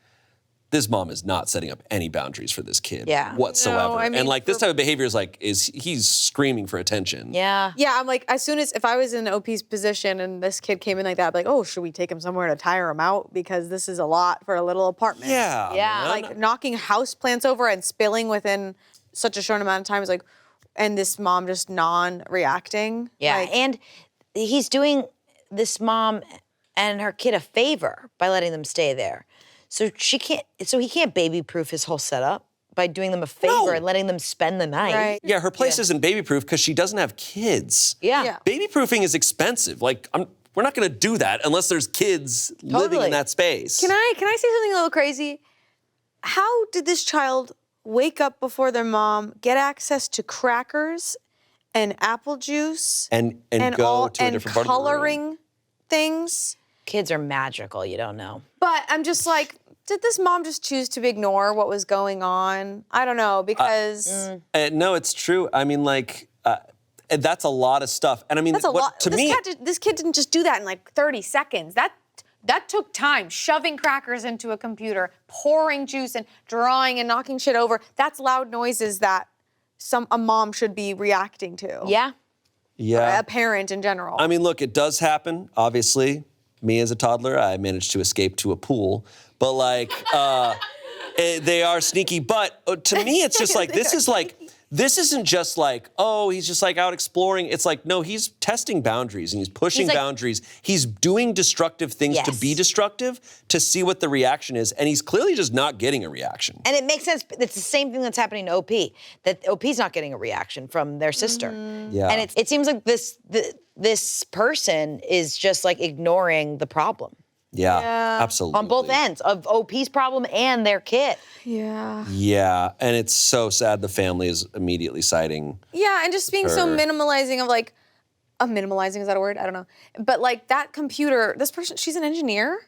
this mom is not setting up any boundaries for this kid whatsoever. No, I mean, and like, this type of behavior is he's screaming for attention. Yeah. Yeah, I'm like, if I was in OP's position and this kid came in like that, I'd be like, oh, should we take him somewhere to tire him out? Because this is a lot for a little apartment. Yeah. Yeah. man. Like knocking house plants over and spilling within such a short amount of time is like, and this mom just non-reacting. Yeah, Like, and he's doing this mom and her kid a favor by letting them stay there. So he can't baby-proof his whole setup by doing them a favor No. and letting them spend the night. Right. Yeah, her place isn't baby-proof because she doesn't have kids. Yeah. Yeah. Baby-proofing is expensive. Like, we're not gonna do that unless there's kids living Totally. in that space. Can I say something a little crazy? How did this child wake up before their mom, get access to crackers and apple juice and go to a different part of the room. coloring things Kids are magical. You don't know. But I'm just like, did this mom just choose to ignore what was going on? I don't know, because... No, it's true. I mean, like, that's a lot of stuff. And I mean, That's a lot. to me... This kid didn't just do that in like 30 seconds. That took time. Shoving crackers into a computer, pouring juice and drawing and knocking shit over. That's loud noises that a mom should be reacting to. Yeah. Yeah. Or a parent in general. I mean, look, it does happen, obviously. Me as a toddler, I managed to escape to a pool. But like, they are sneaky. But to me, it's just like, this isn't just like, oh, he's just like out exploring. It's like, no, he's testing boundaries and he's pushing boundaries. He's doing destructive things to be destructive to see what the reaction is. And he's clearly just not getting a reaction. And it makes sense. It's the same thing that's happening to OP, that OP's not getting a reaction from their sister. Yeah. And it seems like this person is just like ignoring the problem. Yeah, absolutely. On both ends of OP's problem and their kid. Yeah. Yeah, and it's so sad the family is immediately siding. Yeah, and just being so minimalizing of like, minimalizing, is that a word? I don't know. But like that computer, this person, she's an engineer.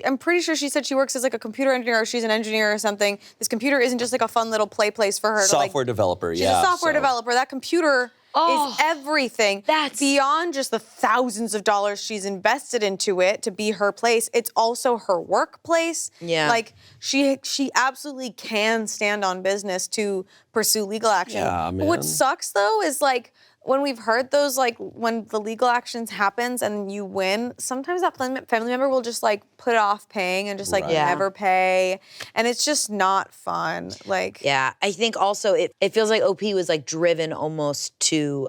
I'm pretty sure she said she works as like a computer engineer or she's an engineer or something. This computer isn't just like a fun little play place for her. Software developer, she's a software developer. That computer is everything. That's beyond just the thousands of dollars she's invested into it to be her place. It's also her workplace. Yeah. Like she absolutely can stand on business to pursue legal action. Yeah, man. What sucks though is like when we've heard those, like when the legal actions happens and you win, sometimes that family member will just like put off paying and just like never pay. And it's just not fun. Like, yeah, I think also it feels like OP was like driven almost to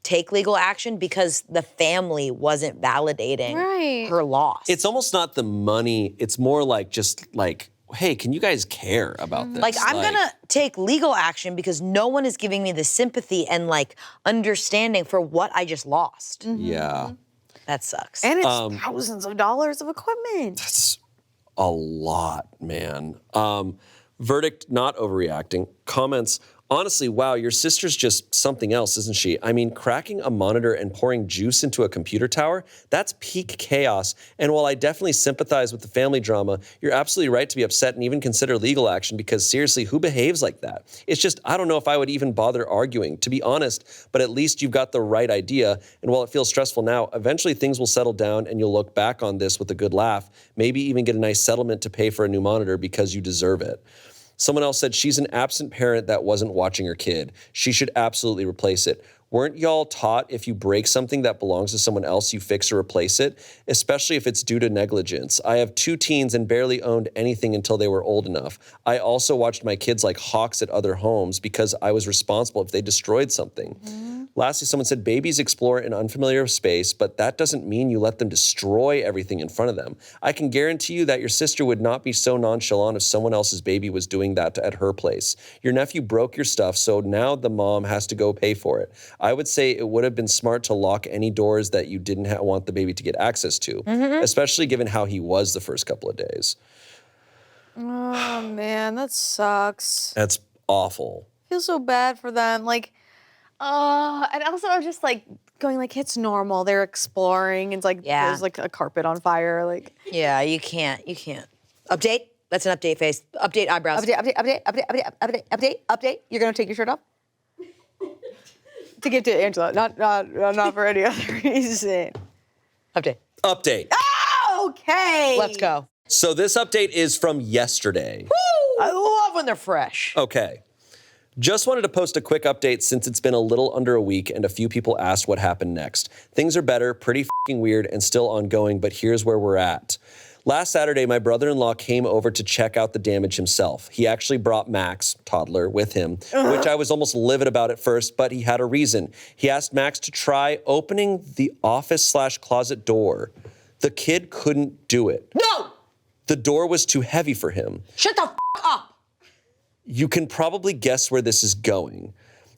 take legal action because the family wasn't validating her loss. It's almost not the money. It's more like just like, hey, can you guys care about this? Like, I'm gonna take legal action because no one is giving me the sympathy and like understanding for what I just lost. Yeah. That sucks. and it's thousands of dollars of equipment. It's a lot, man. Verdict, not overreacting. Comments, honestly, wow, your sister's just something else, isn't she? I mean, cracking a monitor and pouring juice into a computer tower, that's peak chaos. And while I definitely sympathize with the family drama, you're absolutely right to be upset and even consider legal action because seriously, who behaves like that? It's just, I don't know if I would even bother arguing, to be honest, but at least you've got the right idea. And while it feels stressful now, eventually things will settle down and you'll look back on this with a good laugh, maybe even get a nice settlement to pay for a new monitor because you deserve it. Someone else said, she's an absent parent that wasn't watching her kid. She should absolutely replace it. Weren't y'all taught if you break something that belongs to someone else, you fix or replace it? Especially if it's due to negligence. I have 2 teens and barely owned anything until they were old enough. I also watched my kids like hawks at other homes because I was responsible if they destroyed something. Lastly, someone said, babies explore an unfamiliar space, but that doesn't mean you let them destroy everything in front of them. I can guarantee you that your sister would not be so nonchalant if someone else's baby was doing that at her place. Your nephew broke your stuff, so now the mom has to go pay for it. I would say it would have been smart to lock any doors that you didn't want the baby to get access to, especially given how he was the first couple of days. Oh man, that sucks. That's awful. I feel so bad for them. Like, and also I'm just like going like, it's normal. They're exploring. It's like there's like a carpet on fire. Like, yeah, you can't. Update. That's an update face. Update eyebrows. Update. You're gonna take your shirt off? To give to Angela, not for any other reason. Update. Oh, okay. Let's go. So this update is from yesterday. Woo! I love when they're fresh. Okay. Just wanted to post a quick update since it's been a little under a week and a few people asked what happened next. Things are better, pretty f***ing weird and still ongoing, but here's where we're at. Last Saturday, my brother-in-law came over to check out the damage himself. He actually brought Max, toddler, with him, which I was almost livid about at first, but he had a reason. He asked Max to try opening the office/closet door. The kid couldn't do it. No! The door was too heavy for him. Shut the f*** up! You can probably guess where this is going.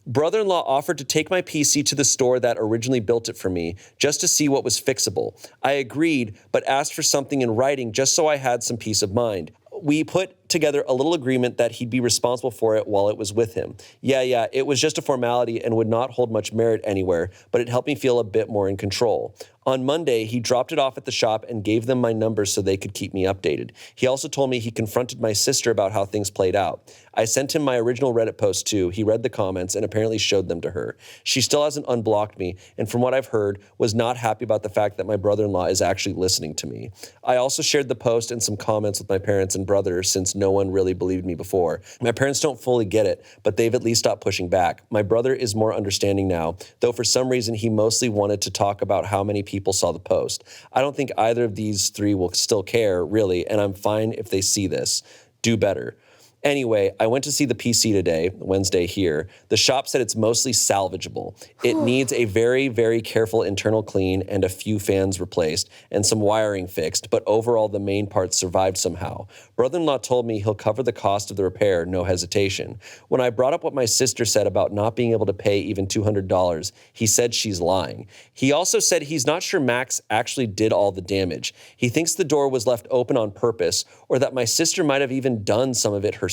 Brother-in-law offered to take my PC to the store that originally built it for me just to see what was fixable. I agreed, but asked for something in writing just so I had some peace of mind. We put together a little agreement that he'd be responsible for it while it was with him. Yeah, it was just a formality and would not hold much merit anywhere, but it helped me feel a bit more in control. On Monday, he dropped it off at the shop and gave them my number so they could keep me updated. He also told me he confronted my sister about how things played out. I sent him my original Reddit post too. He read the comments and apparently showed them to her. She still hasn't unblocked me, and from what I've heard, was not happy about the fact that my brother-in-law is actually listening to me. I also shared the post and some comments with my parents and brother since no one really believed me before. My parents don't fully get it, but they've at least stopped pushing back. My brother is more understanding now, though for some reason he mostly wanted to talk about how many people saw the post. I don't think either of these three will still care, really, and I'm fine if they see this. Do better. Anyway, I went to see the PC today, Wednesday here. The shop said it's mostly salvageable. It needs a very, very careful internal clean and a few fans replaced and some wiring fixed, but overall the main parts survived somehow. Brother-in-law told me he'll cover the cost of the repair, no hesitation. When I brought up what my sister said about not being able to pay even $200, he said she's lying. He also said he's not sure Max actually did all the damage. He thinks the door was left open on purpose or that my sister might have even done some of it herself.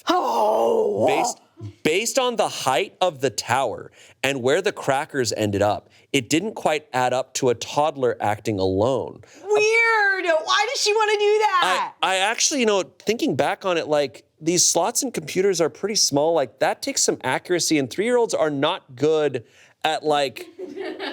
Oh. Based on the height of the tower and where the crackers ended up, it didn't quite add up to a toddler acting alone. Weird. Why does she want to do that? I actually, thinking back on it, like, these slots in computers are pretty small. Like, that takes some accuracy, and 3-year-olds are not good at, like,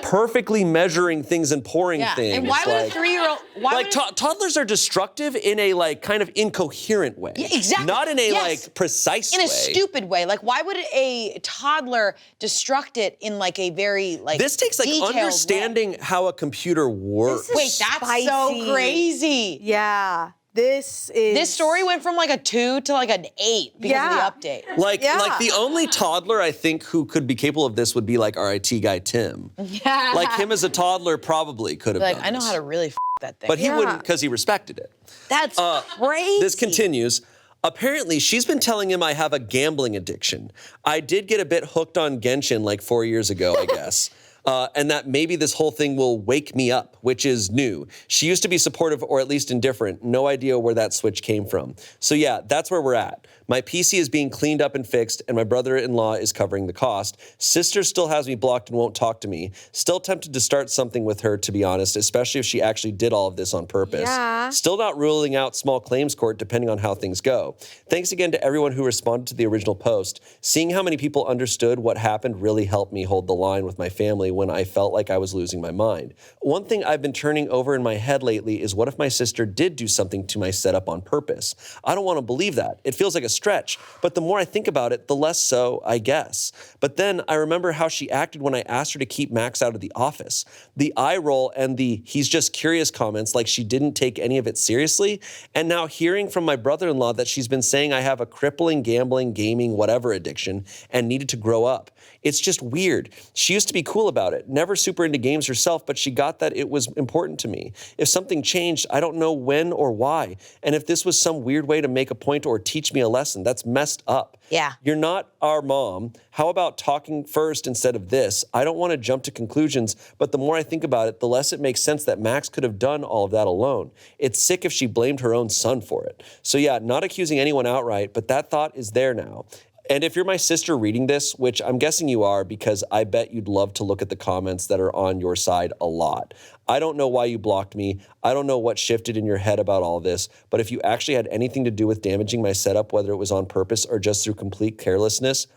perfectly measuring things and pouring things. And why would a 3-year-old... toddlers are destructive in a, like, kind of incoherent way. Yeah, exactly. Not in a, like, precise way. In a stupid way. Like, why would a toddler destruct it in, like, a very, like, this takes, like, understanding how a computer works. Wait, that's so crazy. Yeah. This story went from like a 2 to like an 8 because of the update. Like the only toddler I think who could be capable of this would be like our IT guy, Tim. Yeah. Like him as a toddler probably could have done I know this. how to really that thing. But he wouldn't because he respected it. That's crazy. This continues. Apparently, she's been telling him I have a gambling addiction. I did get a bit hooked on Genshin like 4 years ago, I guess. And that maybe this whole thing will wake me up, which is new. She used to be supportive or at least indifferent. No idea where that switch came from. So yeah, that's where we're at. My PC is being cleaned up and fixed, and my brother-in-law is covering the cost. Sister still has me blocked and won't talk to me. Still tempted to start something with her, to be honest, especially if she actually did all of this on purpose. Yeah. Still not ruling out small claims court depending on how things go. Thanks again to everyone who responded to the original post. Seeing how many people understood what happened really helped me hold the line with my family when I felt like I was losing my mind. One thing I've been turning over in my head lately is what if my sister did do something to my setup on purpose? I don't want to believe that. It feels like a stretch, but the more I think about it, the less so, I guess. But then I remember how she acted when I asked her to keep Max out of the office. The eye roll and the "he's just curious" comments like she didn't take any of it seriously. And now hearing from my brother-in-law that she's been saying I have a crippling gambling, gaming, whatever addiction and needed to grow up. It's just weird. She used to be cool about it, never super into games herself, but she got that it was important to me. If something changed, I don't know when or why. And if this was some weird way to make a point or teach me a lesson, that's messed up. Yeah. You're not our mom. How about talking first instead of this? I don't want to jump to conclusions, but the more I think about it, the less it makes sense that Max could have done all of that alone. It's sick if she blamed her own son for it. So yeah, not accusing anyone outright, but that thought is there now. And if you're my sister reading this, which I'm guessing you are because I bet you'd love to look at the comments that are on your side a lot. I don't know why you blocked me. I don't know what shifted in your head about all this, but if you actually had anything to do with damaging my setup, whether it was on purpose or just through complete carelessness,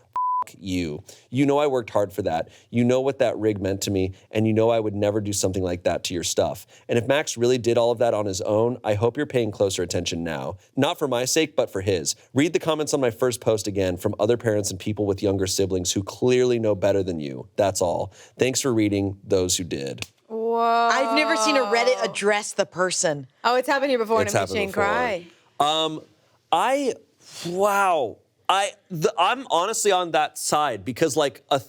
you. You know I worked hard for that. You know what that rig meant to me, and you know I would never do something like that to your stuff. And if Max really did all of that on his own, I hope you're paying closer attention now. Not for my sake, but for his. Read the comments on my first post again from other parents and people with younger siblings who clearly know better than you. That's all. Thanks for reading, those who did. Whoa. I've never seen a Reddit address the person. Oh, it's happened here before, It's and it made happened Shane cry. I'm honestly on that side because like I'm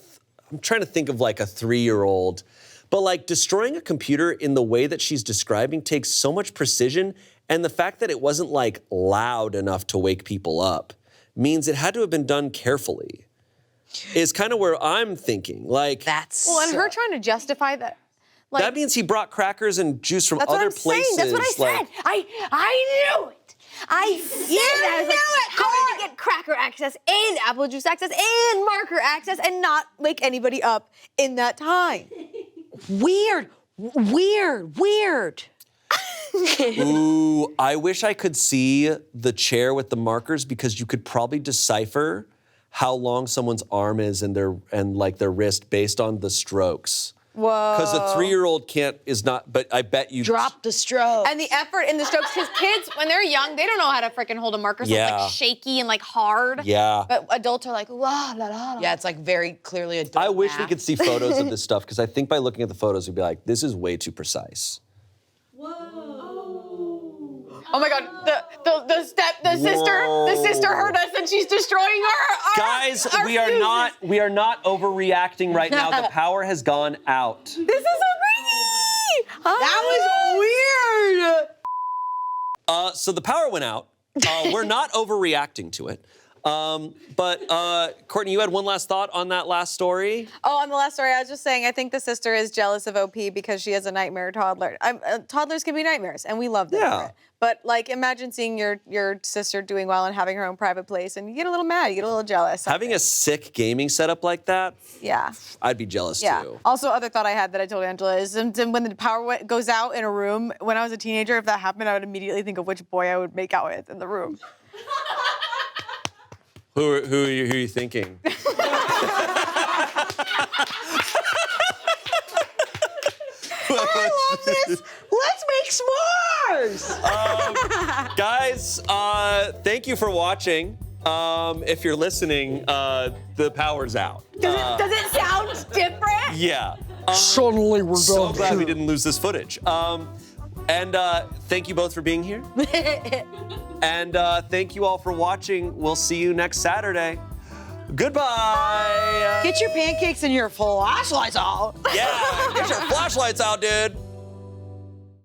trying to think of like a 3-year-old, but like destroying a computer in the way that she's describing takes so much precision, and the fact that it wasn't like loud enough to wake people up means it had to have been done carefully. Is kind of where I'm thinking. Like That's Well, and her trying to justify that. Like, that means he brought crackers and juice from that's other what I'm places. saying. That's what I said. I knew it. I said that. I was like, I'm going to get cracker access and apple juice access and marker access and not wake anybody up in that time. weird. Weird. Ooh, I wish I could see the chair with the markers because you could probably decipher how long someone's arm is and their wrist based on the strokes. Whoa. Because a 3-year-old is not, but I bet you. Drop the stroke. And the effort in the strokes, because kids, when they're young, they don't know how to freaking hold a marker, so it's like shaky and like hard. Yeah. But adults are like, la, la, la, la. Yeah, it's like very clearly adult I wish we math. could see photos of this stuff because I think by looking at the photos, we'd be like, this is way too precise. Oh my God, the sister heard us and she's destroying our Guys, our we are fuses. not overreacting right now. The power has gone out. This is so crazy. That was weird. So the power went out. We're not overreacting to it. But Courtney, you had one last thought on that last story? Oh, on the last story, I was just saying, I think the sister is jealous of OP because she has a nightmare toddler. Toddlers can be nightmares, and we love them for it. But like, imagine seeing your sister doing well and having her own private place, and you get a little mad, you get a little jealous. Having a sick gaming setup like that, yeah. I'd be jealous too. Also, other thought I had that I told Angela is when the power goes out in a room, when I was a teenager, if that happened, I would immediately think of which boy I would make out with in the room. Who are you thinking? I love this. Let's make s'mores. Guys, thank you for watching. If you're listening, the power's out. Does it sound different? Yeah. Suddenly we're So glad we didn't lose this footage. And thank you both for being here. And thank you all for watching. We'll see you next Saturday. Goodbye. Get your pancakes and your flashlights out. Yeah, get your flashlights out, dude.